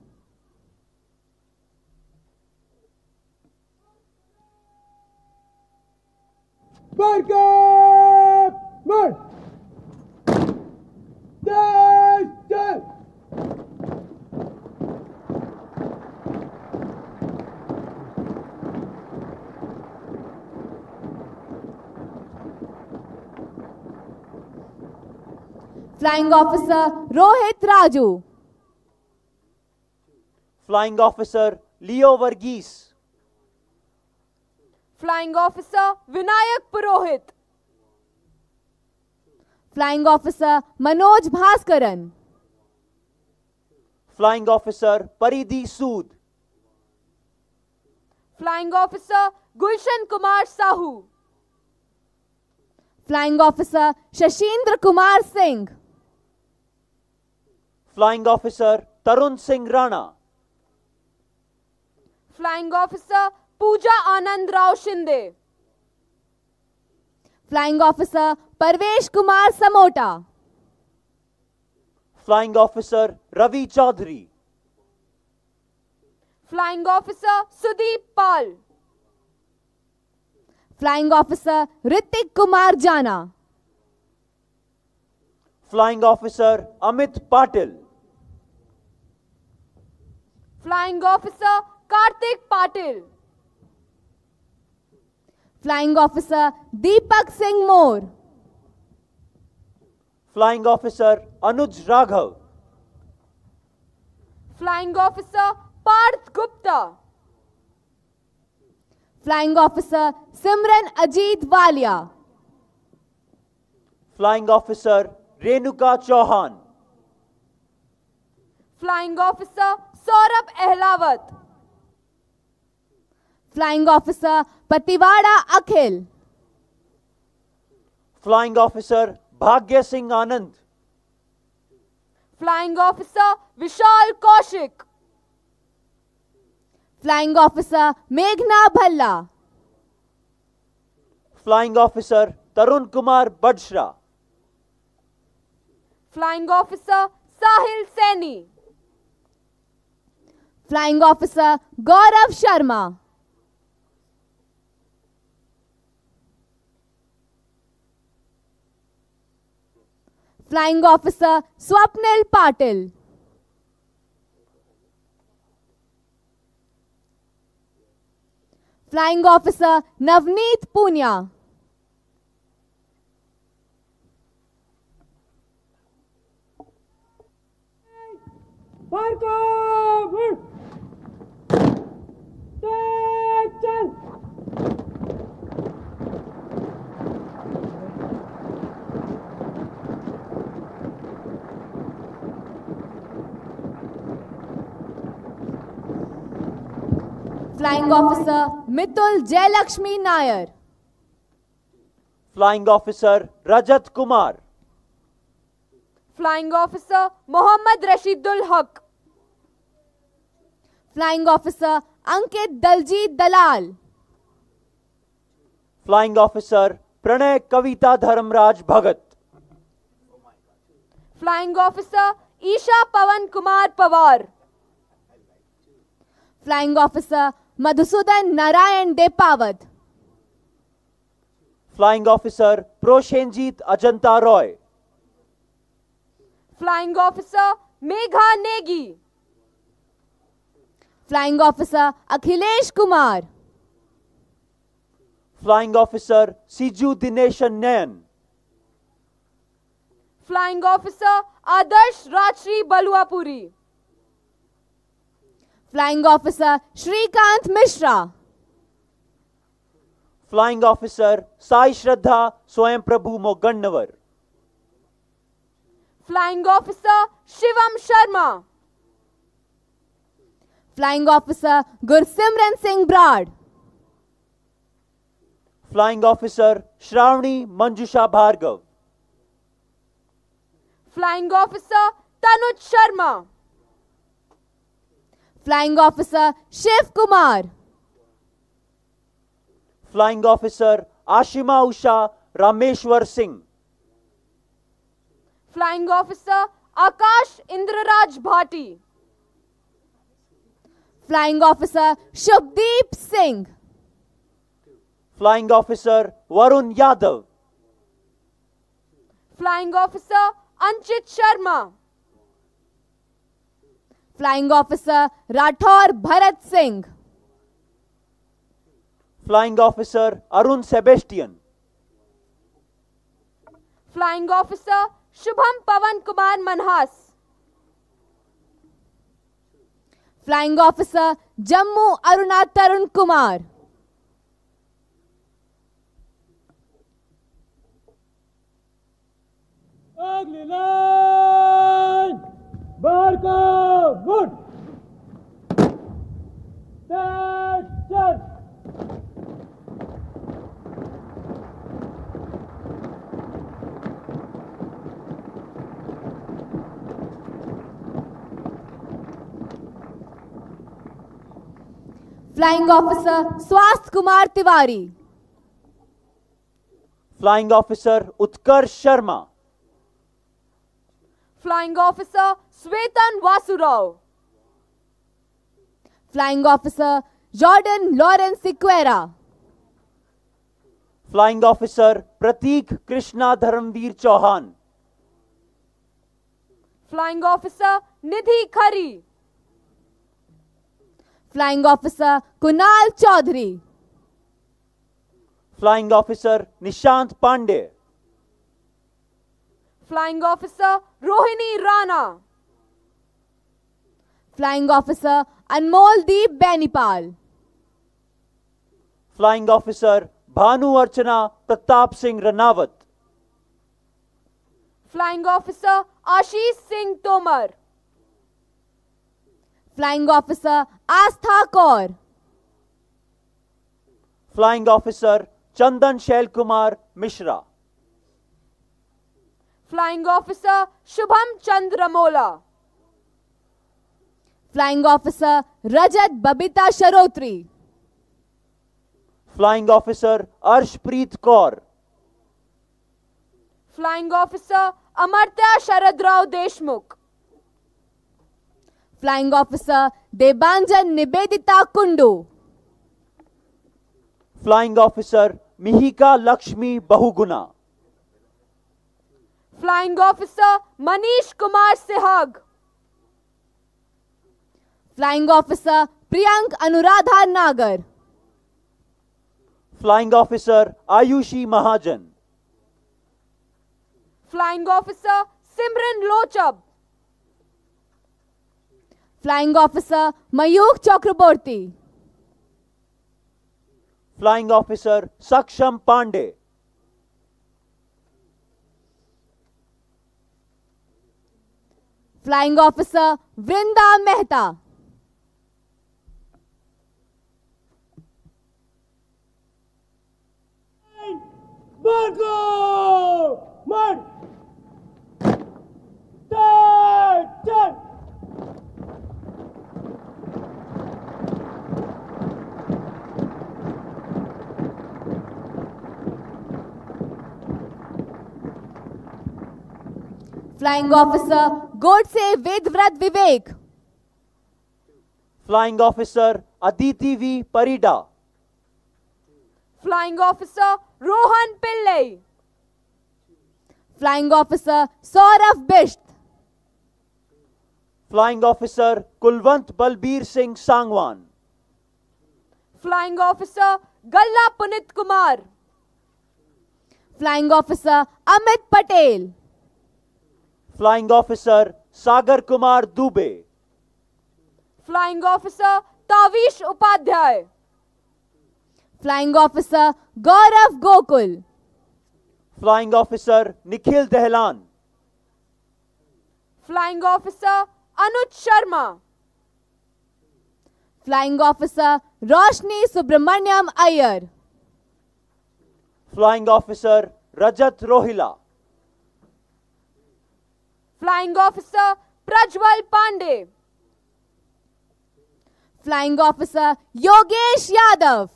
Backup! March! Dash! Dash! Flying Officer Rohit Raju. Flying Officer Leo Varghese. Flying Officer Vinayak Purohit. Flying Officer Manoj Bhaskaran. Flying Officer Paridhi Sood. Flying Officer Gulshan Kumar Sahu. Flying Officer Shashindra Kumar Singh. Flying Officer Tarun Singh Rana. Flying Officer Pooja Anand Rao Shinde. Flying Officer Parvesh Kumar Samota. Flying Officer Ravi Chaudhary. Flying Officer Sudeep Pal. Flying Officer Ritik Kumar Jana. Flying Officer Amit Patil. Flying Officer Kartik Patil. Flying Officer Deepak Singh Moore. Flying Officer Anuj Raghav. Flying Officer Parth Gupta. Flying Officer Simran Ajit Walia. Flying Officer Renuka Chauhan. Flying Officer Saurabh Ehlawat. Flying Officer Patiwada Akhil. Flying Officer Bhagya Singh Anand. Flying Officer Vishal Kaushik. Flying Officer Meghna Bhalla. Flying Officer Tarun Kumar Badshra. Flying Officer Sahil Saini. Flying Officer Gaurav Sharma. Flying Officer Swapnil Patil. Flying Officer Navneet Punya. Flying Officer Mitul Jailakshmi Nair. Flying Officer Rajat Kumar. Flying Officer Mohammad Rashidul Haq. Flying Officer Ankit Daljit Dalal. Flying Officer Pranay Kavita Dharamraj Bhagat. Flying Officer Isha Pawan Kumar Pawar. Flying Officer Madhusudan Narayan Depawat. Flying Officer Proshenjit Ajanta Roy. Flying Officer Megha Negi. Flying Officer Akhilesh Kumar. Flying Officer Siju Dineshan Nayan. Flying Officer Adarsh Rajshri Baluapuri. Flying Officer Shrikant Mishra. Flying Officer Sai Shraddha Swayam Prabhu Mogannavar. Flying Officer Shivam Sharma. Flying Officer Gursimran Singh Brad. Flying Officer Shravani Manjusha Bhargav. Flying Officer Tanuj Sharma. Flying Officer Shiv Kumar. Flying Officer Ashima Usha Rameshwar Singh. Flying Officer Akash Indraraj Bhati. Flying Officer Shubdeep Singh. Flying Officer Varun Yadav. Flying Officer Anchit Sharma. Flying Officer Rathor Bharat Singh. Flying Officer Arun Sebastian. Flying Officer Shubham Pavan Kumar Manhas. Flying Officer Jammu Aruna Tarun Kumar. अगली line बाहर को good tension Flying Officer Swasth Kumar Tiwari. Flying Officer Utkarsh Sharma. Flying Officer Svetan Vasurao. Flying Officer Jordan Lawrence Sequeira. Flying Officer Prateek Krishna Dharamveer Chauhan. Flying Officer Nidhi Khari. Flying Officer Kunal Chaudhary. Flying Officer Nishant Pandey. Flying Officer Rohini Rana. Flying Officer Anmoldeep Benipal. Flying Officer Bhanu Archana Pratap Singh Ranawat. Flying Officer Ashish Singh Tomar. Flying Officer Astha Kaur. Flying Officer Chandan Shail Kumar Mishra. Flying Officer Shubham Chandra Mola. Flying Officer Rajat Babita Sharotri. Flying Officer Arshpreet Kaur. Flying Officer Amartya Sharadrao Deshmukh. Flying Officer Debanjan Nibedita Kundu. Flying Officer Mihika Lakshmi Bahuguna. Flying Officer Manish Kumar Sehag. Flying Officer Priyank Anuradha Nagar. Flying Officer Ayushi Mahajan. Flying Officer Simran Lochab. Flying Officer Mayuk Chakraborty. Flying Officer Saksham Pandey. Flying Officer Vrinda Mehta. Marco! Mark! Turn! Flying Officer Godse Vedvrat Vivek. Flying Officer Aditi V. Parida. Flying Officer Rohan Pillai. Flying Officer Saurav Bisht. Flying Officer Kulwant Balbir Singh Sangwan. Flying Officer Galla Punit Kumar. Flying Officer Amit Patel. Flying Officer Sagar Kumar Dubey. Flying Officer Tavish Upadhyay. Flying Officer Gaurav Gokul. Flying Officer Nikhil Dehlan. Flying Officer Anuj Sharma. Flying Officer Roshni Subramanyam Iyer. Flying Officer Rajat Rohila. Flying Officer Prajwal Pandey. Flying Officer Yogesh Yadav.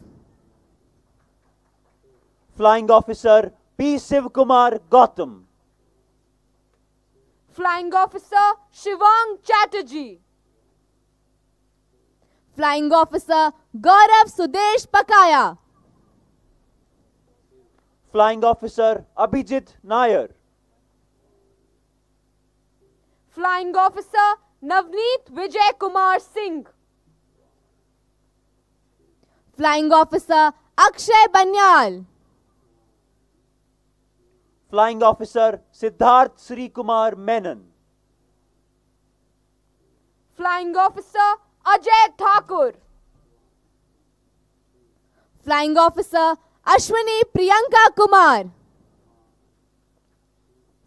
Flying Officer P. Sivkumar Gautam. Flying Officer Shivang Chatterjee. Flying Officer Gaurav Sudesh Pakaya. Flying Officer Abhijit Nair. Flying Officer Navneet Vijay Kumar Singh. Flying Officer Akshay Banyal. Flying Officer Siddharth Sri Kumar Menon. Flying Officer Ajay Thakur. Flying Officer Ashwini Priyanka Kumar.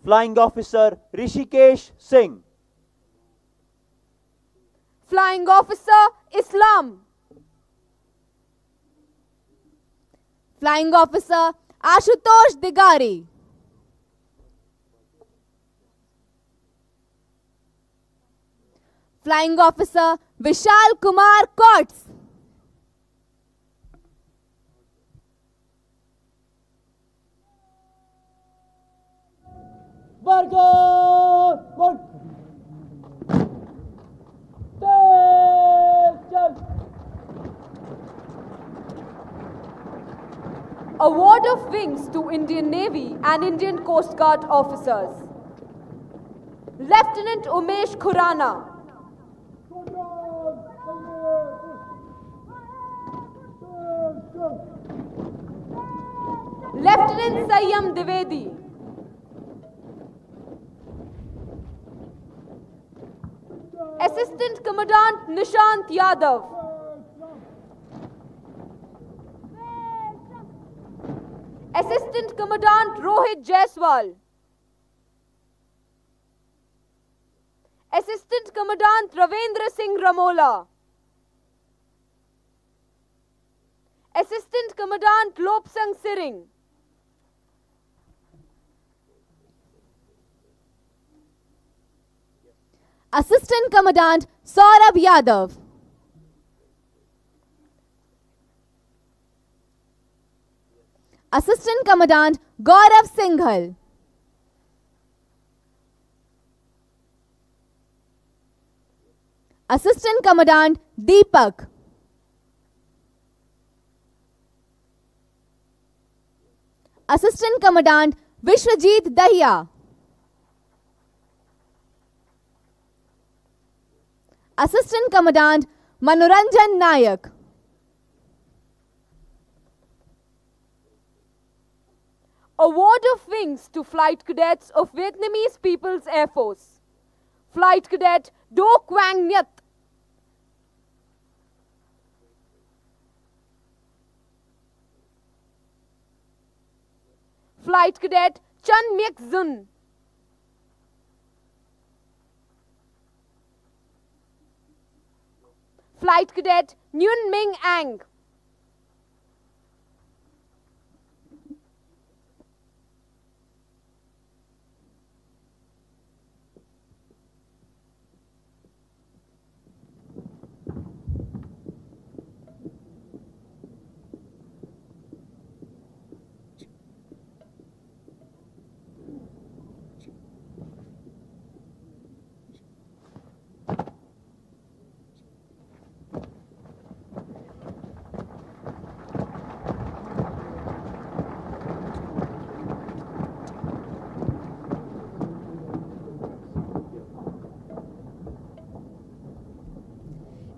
Flying Officer Rishikesh Singh. Flying Officer Islam. Flying Officer Ashutosh Digari. Flying Officer Vishal Kumar Kotz. Award of Wings to Indian Navy and Indian Coast Guard officers. Lieutenant Umesh Khurana. Lieutenant Sayyam Divedi. Assistant Commandant Nishant Yadav. Assistant Commandant Rohit Jaiswal. Assistant Commandant Ravendra Singh Ramola. Assistant Commandant Lopsang Siring. Assistant Commandant Saurabh Yadav. Assistant Commandant Gaurav Singhal. Assistant Commandant Deepak. Assistant Commandant Vishwajit Dahiya. Assistant Commandant Manoranjan Nayak. Award of Wings to Flight Cadets of Vietnamese People's Air Force. Flight Cadet Do Quang Nyat. Flight Cadet Chan Myek Zun. Flight Cadet Nguyen Ming Ang.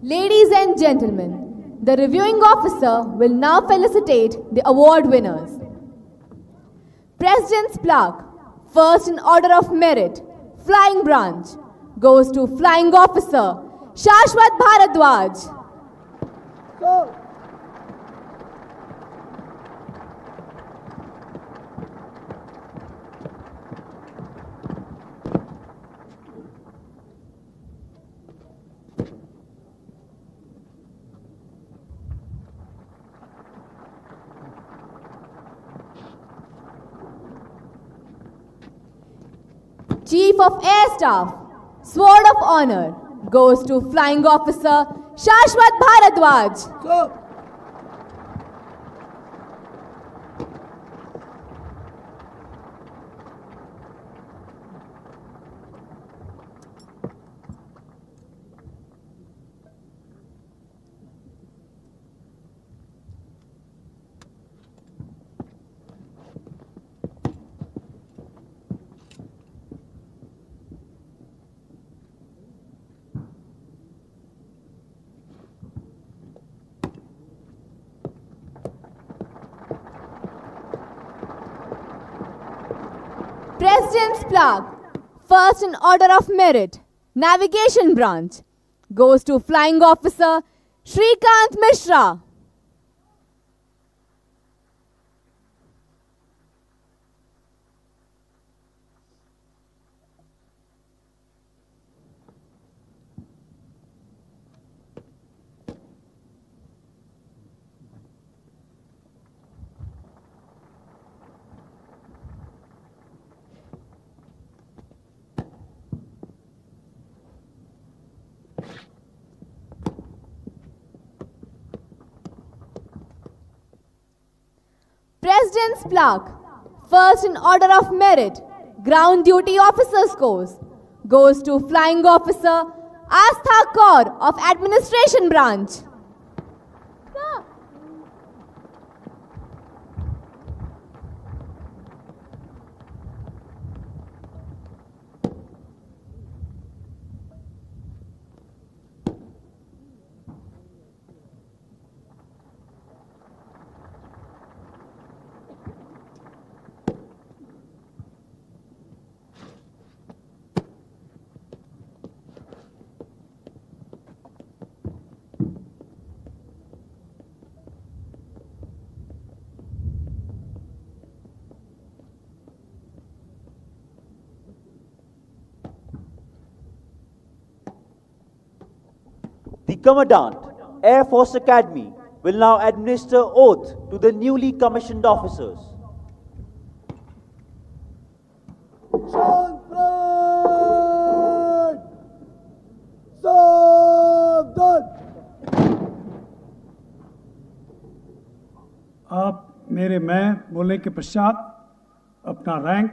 Ladies and gentlemen, the reviewing officer will now felicitate the award winners. President's Plaque, first in order of merit, Flying Branch, goes to Flying Officer Shashwat Bharadwaj. Go. Chief of Air Staff, Sword of Honor, goes to Flying Officer Shashwat Bharadwaj. Go. President's Plaque, first in order of merit, Navigation Branch, goes to Flying Officer Shrikant Mishra. President's Plaque, first in order of merit, Ground Duty Officers Course, goes to Flying Officer Astha Kaur of Administration Branch. Commandant, Air Force Academy, will now administer oath to the newly commissioned officers. आप मेरे मैं बोलने के पश्चात अपना rank,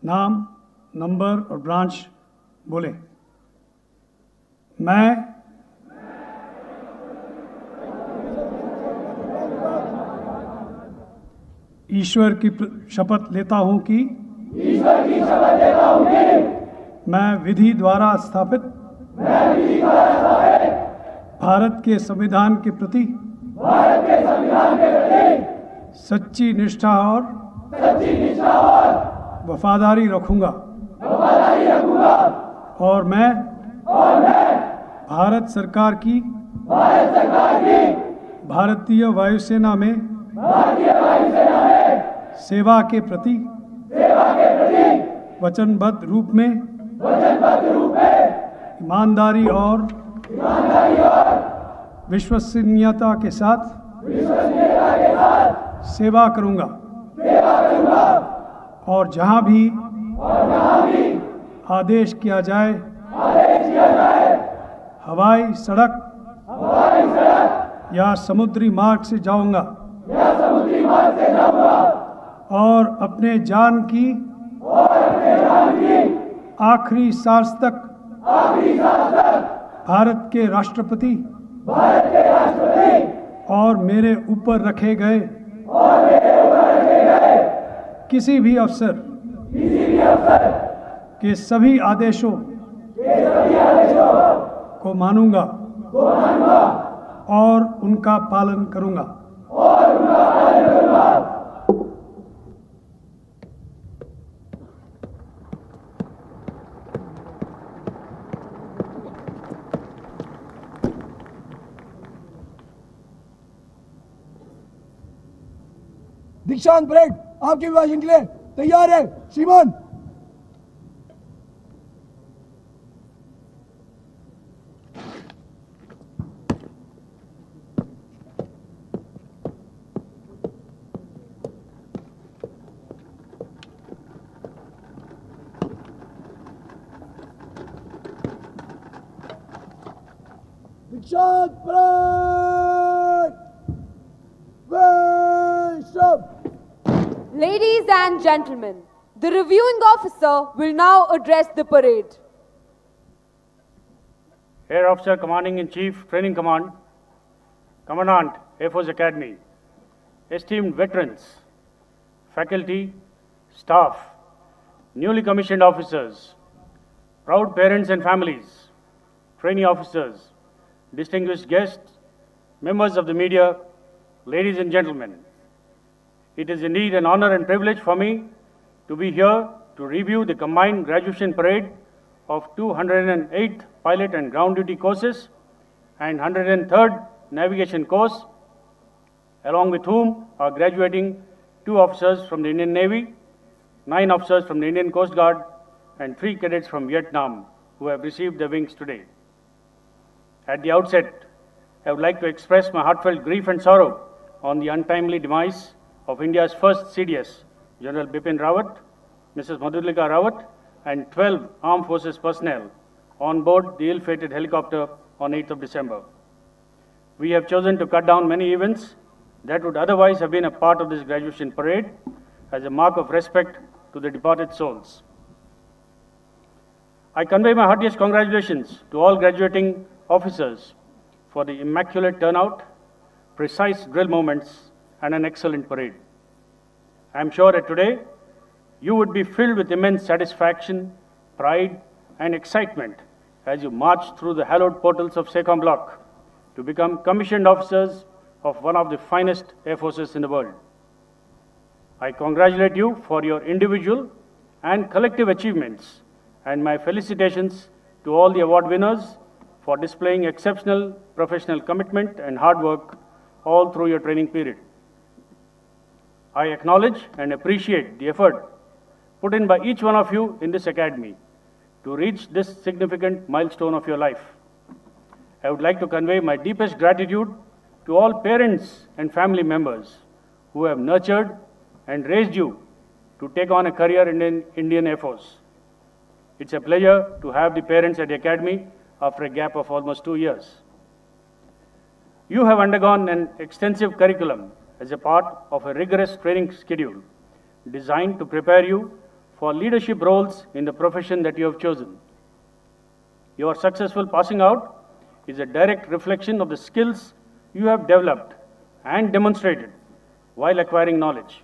नाम, number और branch बोलें। मैं ईश्वर की शपथ लेता हूं कि मैं विधि द्वारा स्थापित भारत के संविधान के प्रति सच्ची निष्ठा और वफादारी रखूंगा और मैं भारत सरकार की भारतीय वायुसेना में सेवा के प्रति वचनबद्ध रूप में ईमानदारी और विश्वसनीयता के साथ सेवा करूंगा और जहां भी आदेश किया जाए हवाई, सड़क या समुद्री मार्ग से जाऊंगा और अपने जान की आखिरी सांस तक भारत के राष्ट्रपति और मेरे ऊपर रखे गए किसी भी अफसर के सभी आदेशों को मानूंगा और उनका पालन करूंगा। दीक्षांत परेड आपके अभिभाषण के लिए तैयार है श्रीमान। दीक्षांत parade वेशम। Ladies and gentlemen, the reviewing officer will now address the parade. Air Officer Commanding in Chief, Training Command, Commandant, Air Force Academy, esteemed veterans, faculty, staff, newly commissioned officers, proud parents and families, trainee officers, distinguished guests, members of the media, ladies and gentlemen. It is indeed an honor and privilege for me to be here to review the combined graduation parade of 208th pilot and ground duty courses and 103rd navigation course, along with whom are graduating 2 officers from the Indian Navy, 9 officers from the Indian Coast Guard, and 3 cadets from Vietnam who have received their wings today. At the outset, I would like to express my heartfelt grief and sorrow on the untimely demise of India's first CDS, General Bipin Rawat, Mrs. Madhulika Rawat, and 12 Armed Forces personnel on board the ill-fated helicopter on 8th of December. We have chosen to cut down many events that would otherwise have been a part of this graduation parade as a mark of respect to the departed souls. I convey my heartiest congratulations to all graduating officers for the immaculate turnout, precise drill moments, and an excellent parade. I am sure that today you would be filled with immense satisfaction, pride, and excitement as you march through the hallowed portals of Secom Block to become commissioned officers of one of the finest air forces in the world. I congratulate you for your individual and collective achievements, and my felicitations to all the award winners for displaying exceptional professional commitment and hard work all through your training period. I acknowledge and appreciate the effort put in by each one of you in this academy to reach this significant milestone of your life. I would like to convey my deepest gratitude to all parents and family members who have nurtured and raised you to take on a career in the Indian Air Force. It's a pleasure to have the parents at the Academy after a gap of almost 2 years. You have undergone an extensive curriculum as a part of a rigorous training schedule designed to prepare you for leadership roles in the profession that you have chosen. Your successful passing out is a direct reflection of the skills you have developed and demonstrated while acquiring knowledge.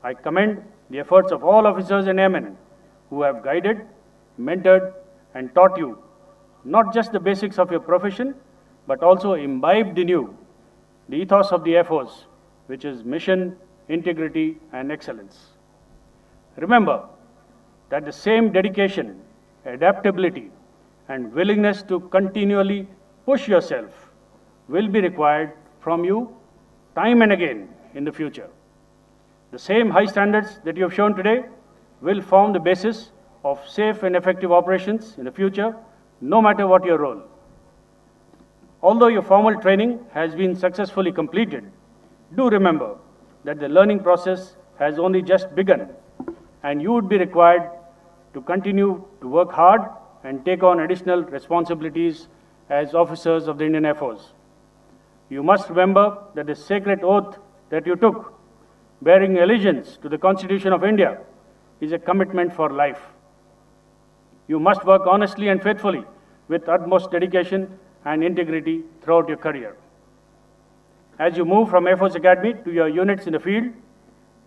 I commend the efforts of all officers and airmen who have guided, mentored, and taught you not just the basics of your profession, but also imbibed in you the ethos of the Air Force, which is mission, integrity, and excellence. Remember that the same dedication, adaptability, and willingness to continually push yourself will be required from you time and again in the future. The same high standards that you have shown today will form the basis of safe and effective operations in the future, no matter what your role. Although your formal training has been successfully completed, do remember that the learning process has only just begun, and you would be required to continue to work hard and take on additional responsibilities as officers of the Indian Air Force. You must remember that the sacred oath that you took, bearing allegiance to the Constitution of India, is a commitment for life. You must work honestly and faithfully with utmost dedication and integrity throughout your career. As you move from Air Force Academy to your units in the field,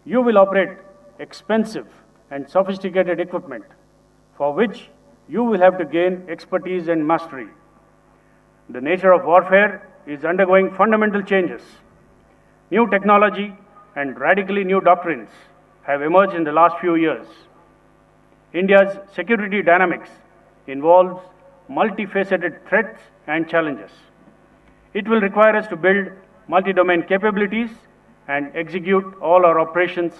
you will operate expensive and sophisticated equipment, for which you will have to gain expertise and mastery. The nature of warfare is undergoing fundamental changes. New technology and radically new doctrines have emerged in the last few years. India's security dynamics involves multifaceted threats and challenges. It will require us to build multi-domain capabilities and execute all our operations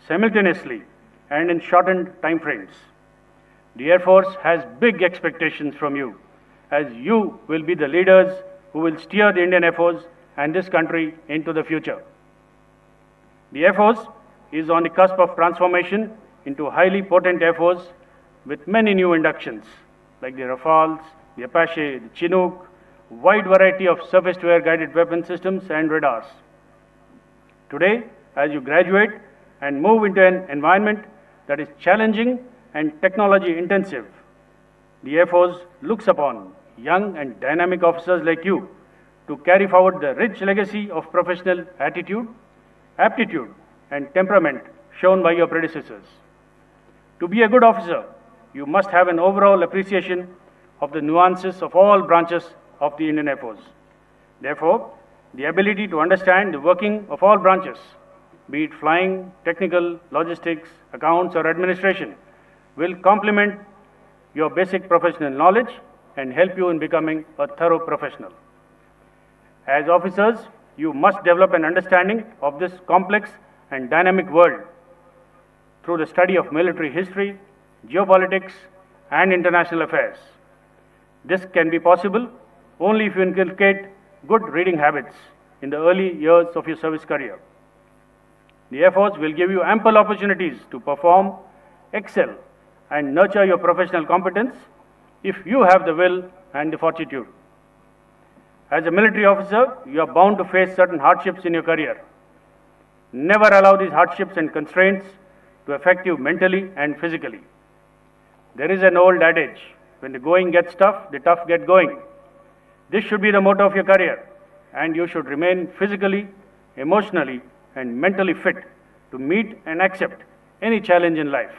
simultaneously and in shortened time frames. The Air Force has big expectations from you, as you will be the leaders who will steer the Indian Air Force and this country into the future. The Air Force is on the cusp of transformation into a highly potent Air Force with many new inductions, like the Rafales, the Apache, the Chinook, wide variety of surface-to-air guided weapon systems and radars. Today, as you graduate and move into an environment that is challenging and technology intensive, the Air Force looks upon young and dynamic officers like you to carry forward the rich legacy of professional attitude, aptitude, and temperament shown by your predecessors. To be a good officer, you must have an overall appreciation of the nuances of all branches of the Indian Air Force. Therefore, the ability to understand the working of all branches, be it flying, technical, logistics, accounts, or administration, will complement your basic professional knowledge and help you in becoming a thorough professional. As officers, you must develop an understanding of this complex and dynamic world through the study of military history, geopolitics, and international affairs. This can be possible only if you inculcate good reading habits in the early years of your service career. The Air Force will give you ample opportunities to perform, excel, and nurture your professional competence if you have the will and the fortitude. As a military officer, you are bound to face certain hardships in your career. Never allow these hardships and constraints to affect you mentally and physically. There is an old adage, when the going gets tough, the tough get going. This should be the motto of your career, and you should remain physically, emotionally, and mentally fit to meet and accept any challenge in life.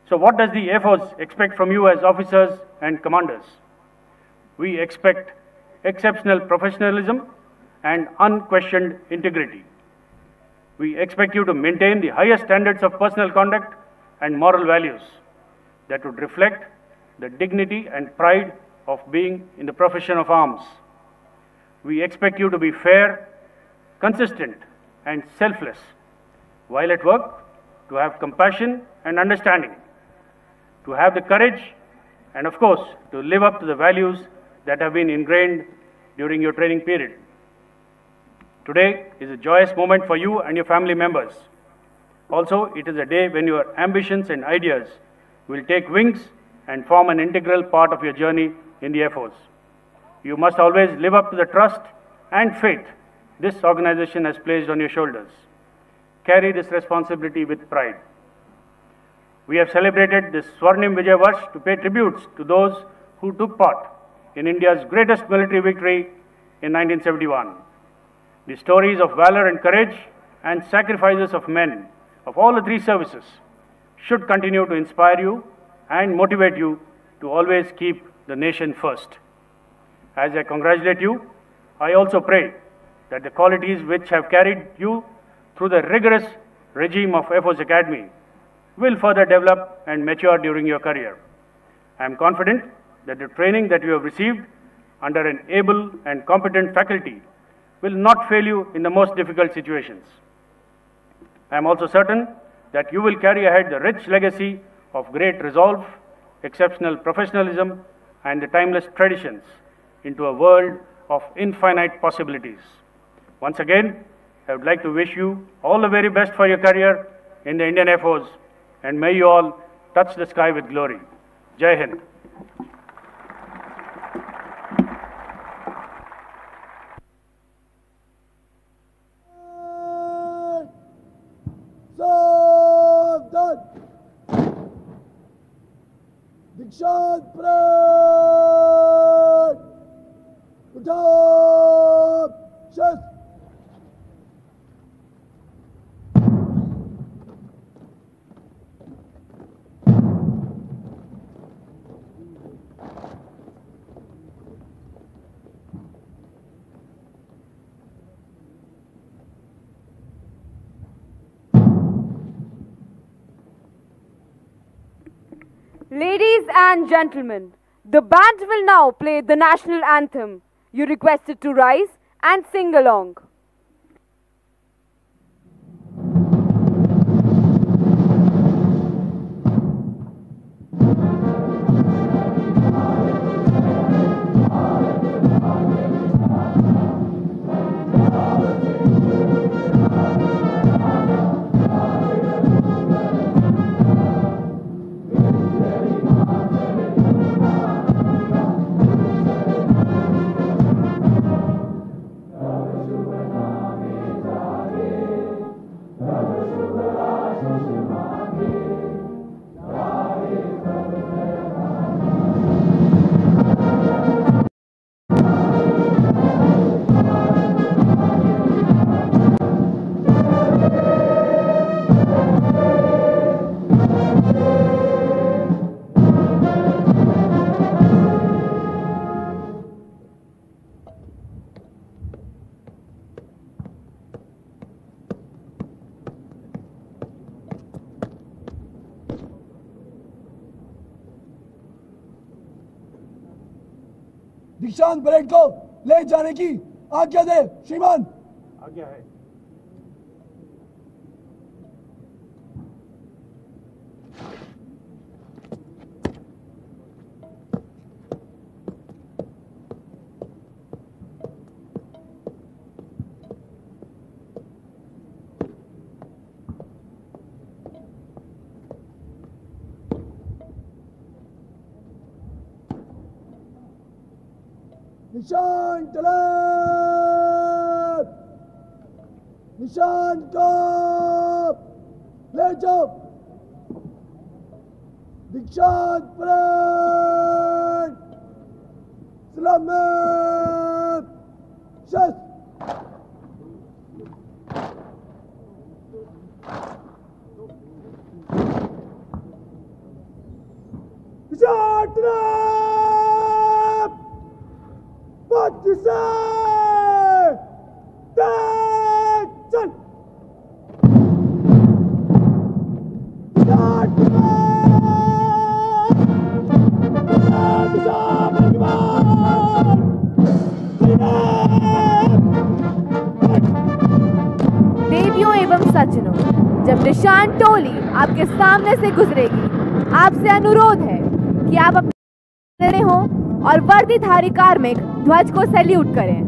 So what does the Air Force expect from you as officers and commanders? We expect exceptional professionalism and unquestioned integrity. We expect you to maintain the highest standards of personal conduct and moral values that would reflect the dignity and pride of being in the profession of arms. We expect you to be fair, consistent, and selfless, while at work, to have compassion and understanding, to have the courage, and of course, to live up to the values that have been ingrained during your training period. Today is a joyous moment for you and your family members. Also, it is a day when your ambitions and ideas will take wings and form an integral part of your journey in the Air Force. You must always live up to the trust and faith this organization has placed on your shoulders. Carry this responsibility with pride. We have celebrated this Swarnim Vijay Varsh to pay tributes to those who took part in India's greatest military victory in 1971. The stories of valor and courage and sacrifices of men of all the three services should continue to inspire you and motivate you to always keep the nation first. As I congratulate you, I also pray that the qualities which have carried you through the rigorous regime of Air Force Academy will further develop and mature during your career. I am confident that the training that you have received under an able and competent faculty will not fail you in the most difficult situations. I am also certain that you will carry ahead the rich legacy of great resolve, exceptional professionalism, and the timeless traditions into a world of infinite possibilities. Once again, I would like to wish you all the very best for your career in the Indian Air Force, and may you all touch the sky with glory. Jai Hind. दीक्षांत parade उठाओ शस्त्र Ladies and gentlemen, the band will now play the national anthem. You requested to rise and sing along. दीक्षांत parade को ले जाने की आज्ञा दे श्रीमान। आज्ञा है। निशान तलाब, निशान को ले जाओ। दीक्षांत परेड सलामत शस्त्र। निशान तलाब Attention! देवियों एवं सज्जनों, जब निशान टोली आपके सामने से गुजरेगी, आपसे अनुरोध है कि आप अपने हो और वर्दीधारी कार्मिक ध्वज को सैल्यूट करें।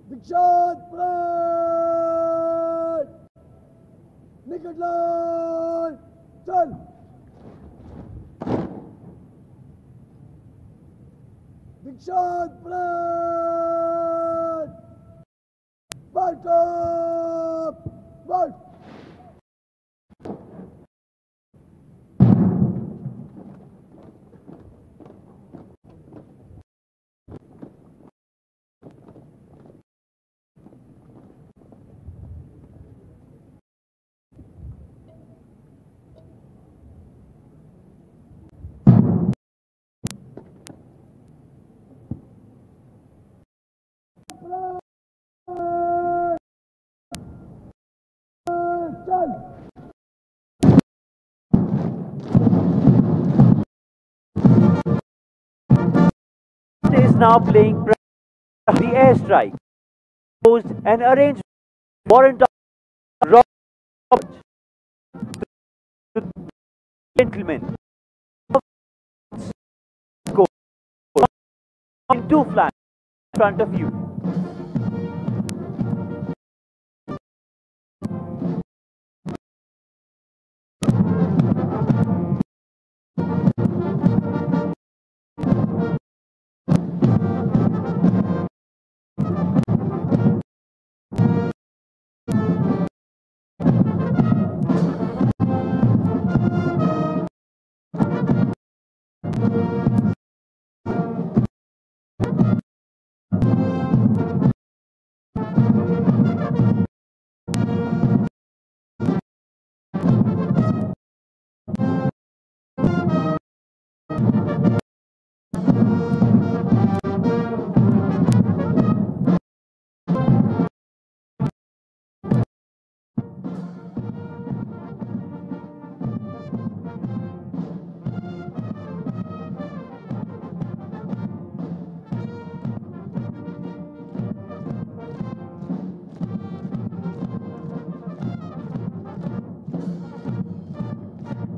Dikshant Pride! Nicket line! Turn! Dikshant Pride! Back up! Back! Is now playing the airstrike. Posed and arranged warrant of Robert. Gentlemen. In two flanks in front of you.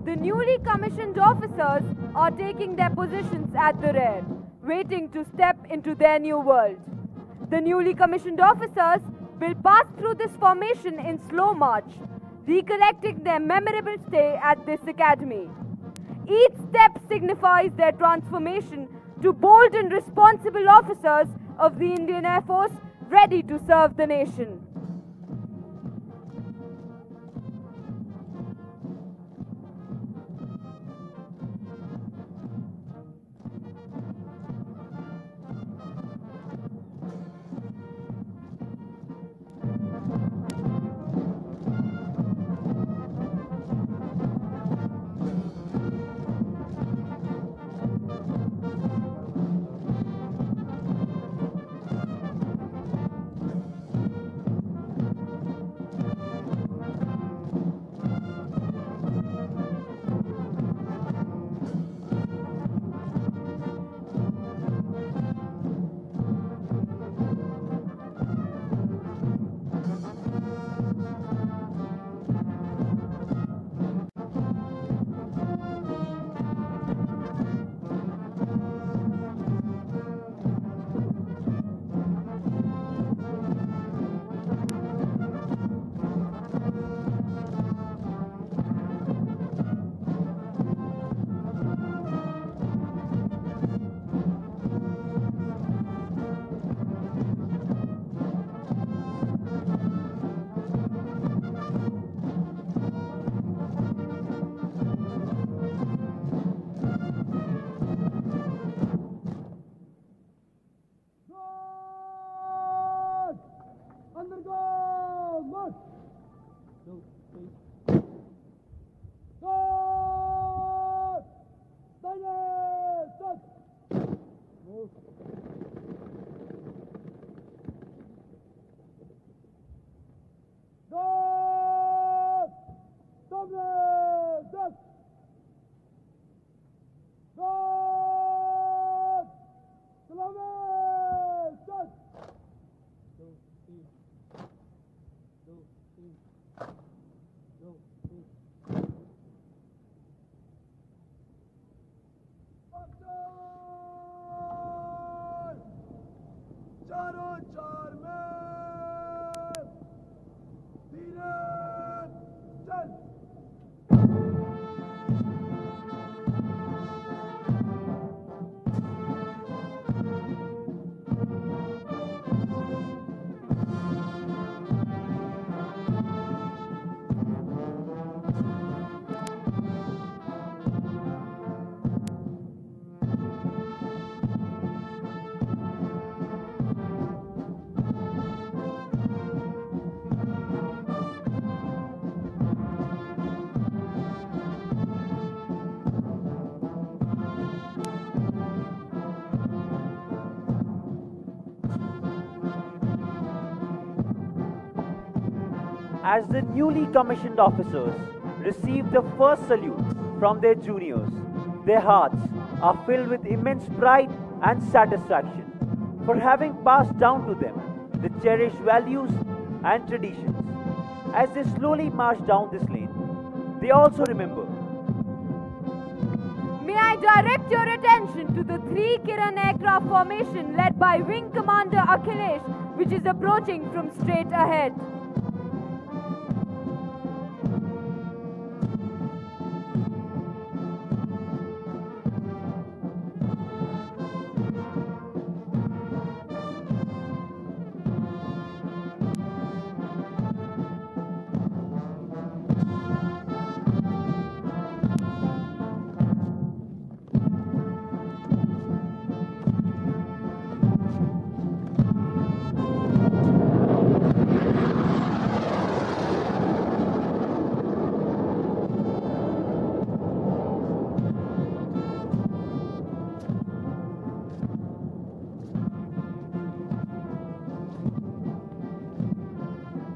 The newly commissioned officers are taking their positions at the rear, waiting to step into their new world. The newly commissioned officers will pass through this formation in slow march, recollecting their memorable stay at this academy. Each step signifies their transformation to bold and responsible officers of the Indian Air Force ready to serve the nation. चारों चार में धीरे चल। As the newly commissioned officers receive the first salute from their juniors, their hearts are filled with immense pride and satisfaction for having passed down to them the cherished values and traditions. As they slowly march down this lane, they also remember. May I direct your attention to the 3 Kiran aircraft formation led by Wing Commander Akhilesh, which is approaching from straight ahead.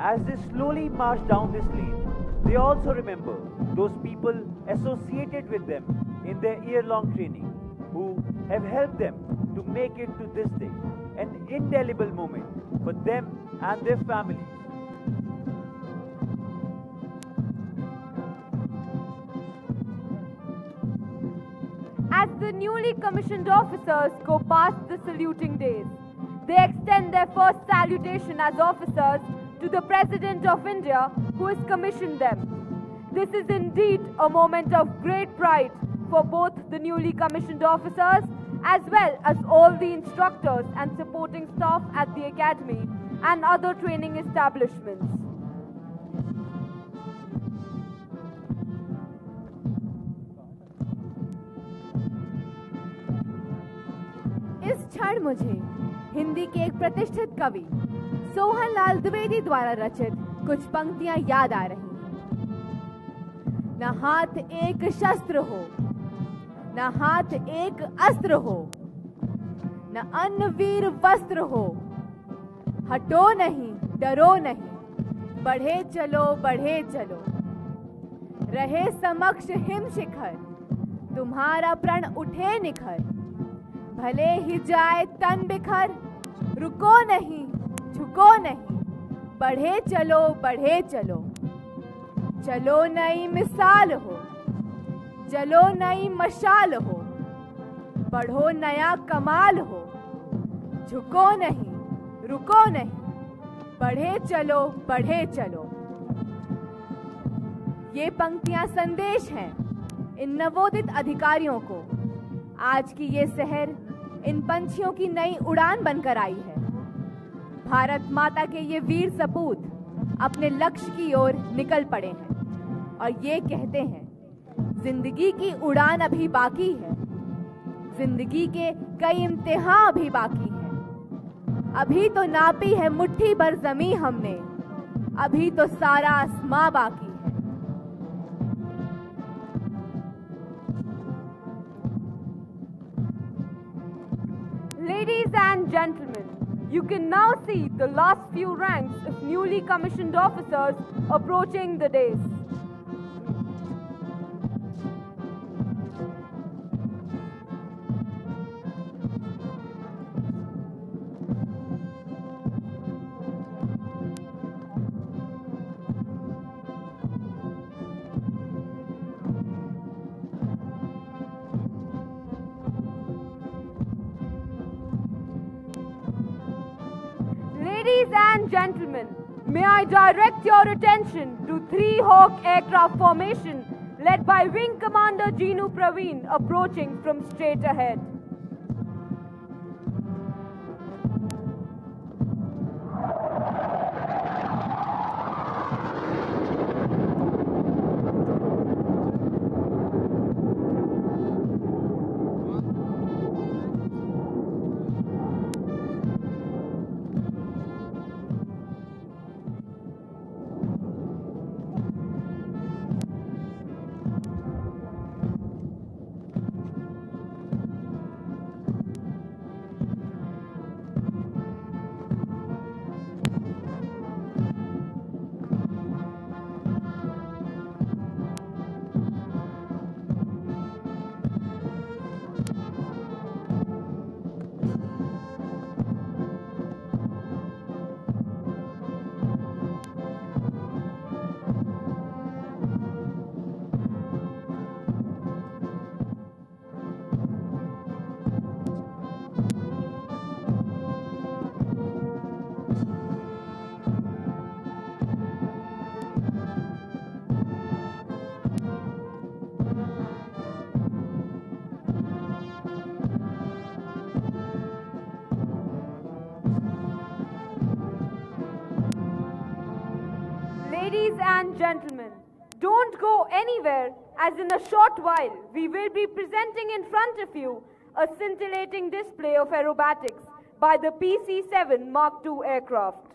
As they slowly march down this lane, they also remember those people associated with them in their year-long training who have helped them to make it to this day, an indelible moment for them and their families. As the newly commissioned officers go past the saluting days, they extend their first salutation as officers to the President of India who has commissioned them. This is indeed a moment of great pride for both the newly commissioned officers as well as all the instructors and supporting staff at the academy and other training establishments. इस क्षण मुझे हिंदी के एक प्रतिष्ठित कवि सोहनलाल द्विवेदी द्वारा रचित कुछ पंक्तियां याद आ रही हैं। न हाथ एक शस्त्र हो, न हाथ एक अस्त्र हो, न अन्न वीर वस्त्र हो, हटो नहीं डरो नहीं, बढ़े चलो बढ़े चलो, रहे समक्ष हिम शिखर, तुम्हारा प्रण उठे निखर, भले ही जाए तन बिखर, रुको नहीं झुको नहीं, बढ़े चलो बढ़े चलो, चलो नई मिसाल हो, चलो नई मशाल हो, बढ़ो नया कमाल हो, झुको नहीं रुको नहीं, बढ़े चलो बढ़े चलो। ये पंक्तियां संदेश हैं इन नवोदित अधिकारियों को। आज की ये शहर इन पंछियों की नई उड़ान बनकर आई है। भारत माता के ये वीर सपूत अपने लक्ष्य की ओर निकल पड़े हैं और ये कहते हैं जिंदगी की उड़ान अभी बाकी है, जिंदगी के कई इम्तिहान अभी बाकी हैं। अभी तो नापी है मुट्ठी भर ज़मीं हमने, अभी तो सारा आसमां बाकी है। Ladies and gentlemen, you can now see the last few ranks of newly commissioned officers approaching the dais. Ladies and gentlemen, may I direct your attention to 3 Hawk aircraft formation led by Wing Commander Jeenu Praveen approaching from straight ahead. Ladies and gentlemen, don't go anywhere, as in a short while we will be presenting in front of you a scintillating display of aerobatics by the PC-7 Mark II aircraft.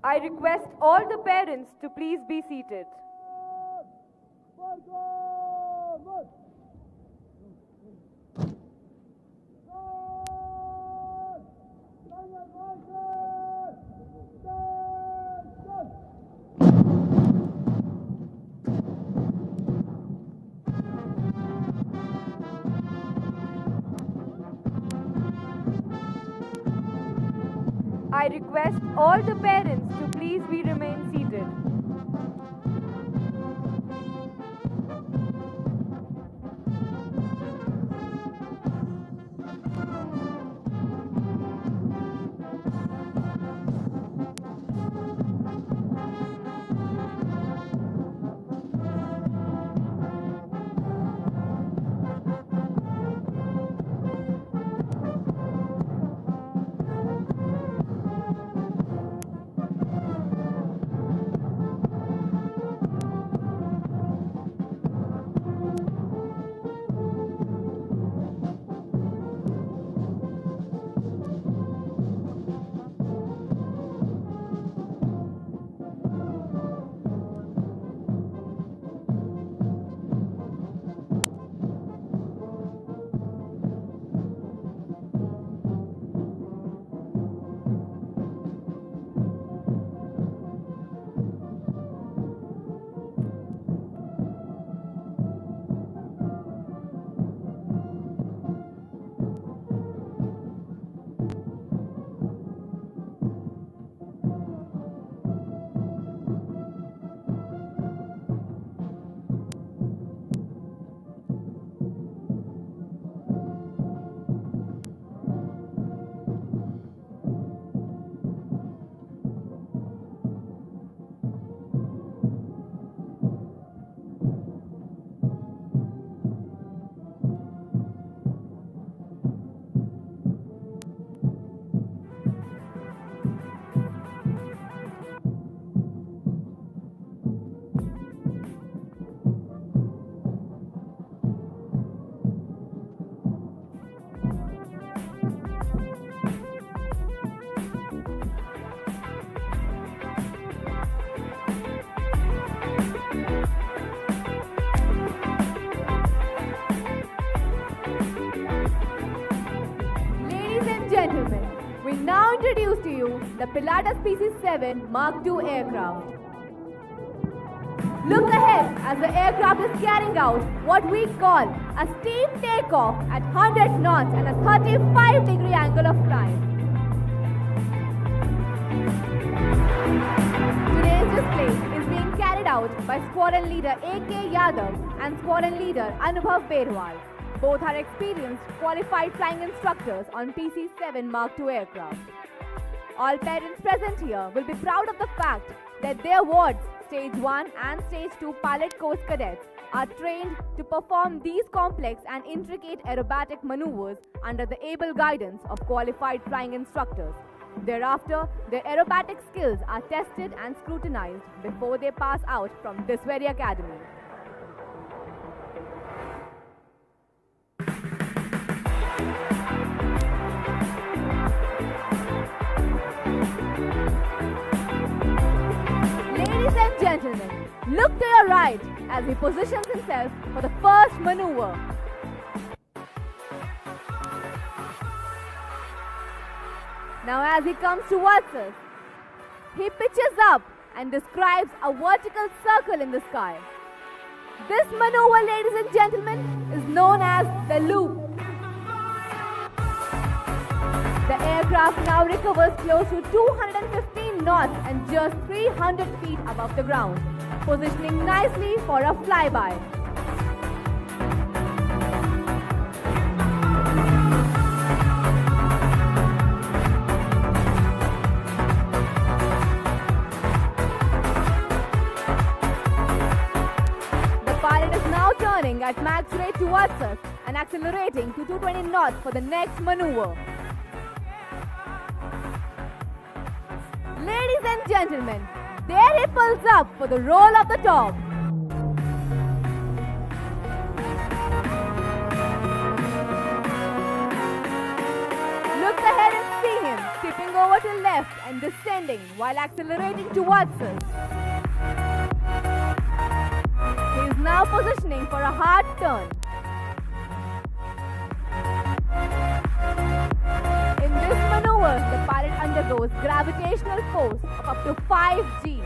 I request all the parents to please be seated. I request all the parents to please remain seated. Introduce to you the Pilatus PC-7 Mark II aircraft. Look ahead as the aircraft is carrying out what we call a steep takeoff at 100 knots and a 35-degree angle of climb. Today's display is being carried carried out by Squadron Leader A.K. Yadav and Squadron Leader Anubhav Berwal. Both are experienced, qualified flying instructors on PC-7 Mark II aircraft. All parents present here will be proud of the fact that their wards, Stage 1 and Stage 2 pilot course cadets, are trained to perform these complex and intricate aerobatic maneuvers under the able guidance of qualified flying instructors. Thereafter, their aerobatic skills are tested and scrutinized before they pass out from this very academy. Ladies and gentlemen, look to your right as he positions himself for the first maneuver. Now as he comes towards us, he pitches up and describes a vertical circle in the sky. This maneuver, ladies and gentlemen, is known as the loop. The aircraft now recovers close to 215 knots and just 300 feet above the ground, positioning nicely for a flyby. Turning at max rate towards us and accelerating to 220 knots for the next maneuver. Ladies and gentlemen, there he pulls up for the roll of the top. Look ahead and see him tipping over to left and descending while accelerating towards us. He is now positioning for a hard turn. In this maneuver, the pilot undergoes gravitational force of up to 5 G.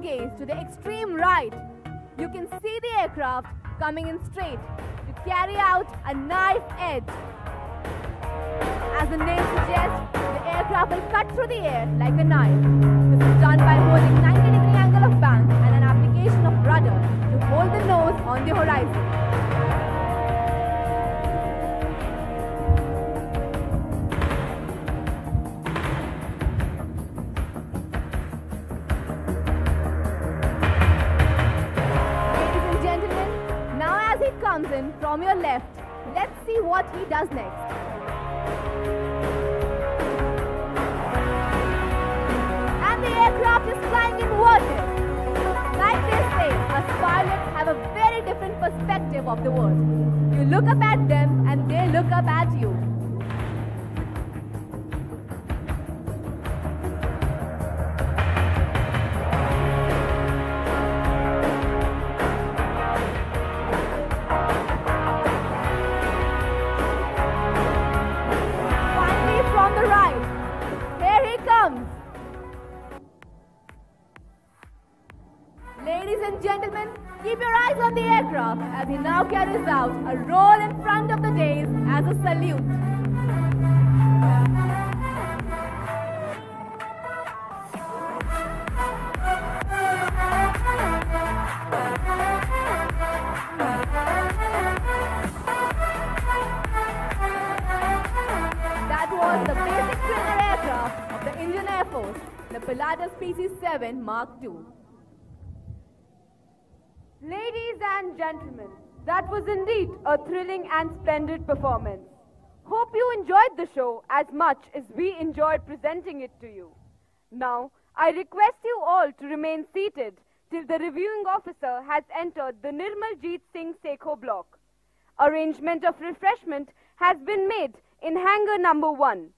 Gaze to the extreme right. You can see the aircraft coming in straight to carry out a knife edge. As the name suggests, the aircraft will cut through the air like a knife. This is done by holding 90-degree angle of bank and an application of rudder to hold the nose on the horizon. Comes in from your left. Let's see what he does next. And the aircraft is flying inverted. Like they say, us pilots have a very different perspective of the world. You look up at them and they look up at you. Ladies and gentlemen, keep your eyes on the aircraft as he now carries out a roll in front of the dais as a salute. That was the basic trainer aircraft of the Indian Air Force, the Pilatus PC-7 Mark II. Ladies and gentlemen, that was indeed a thrilling and splendid performance. Hope you enjoyed the show as much as we enjoyed presenting it to you. Now, I request you all to remain seated till the reviewing officer has entered the Nirmal Jeet Singh Sekho block. Arrangement of refreshment has been made In hangar number 1,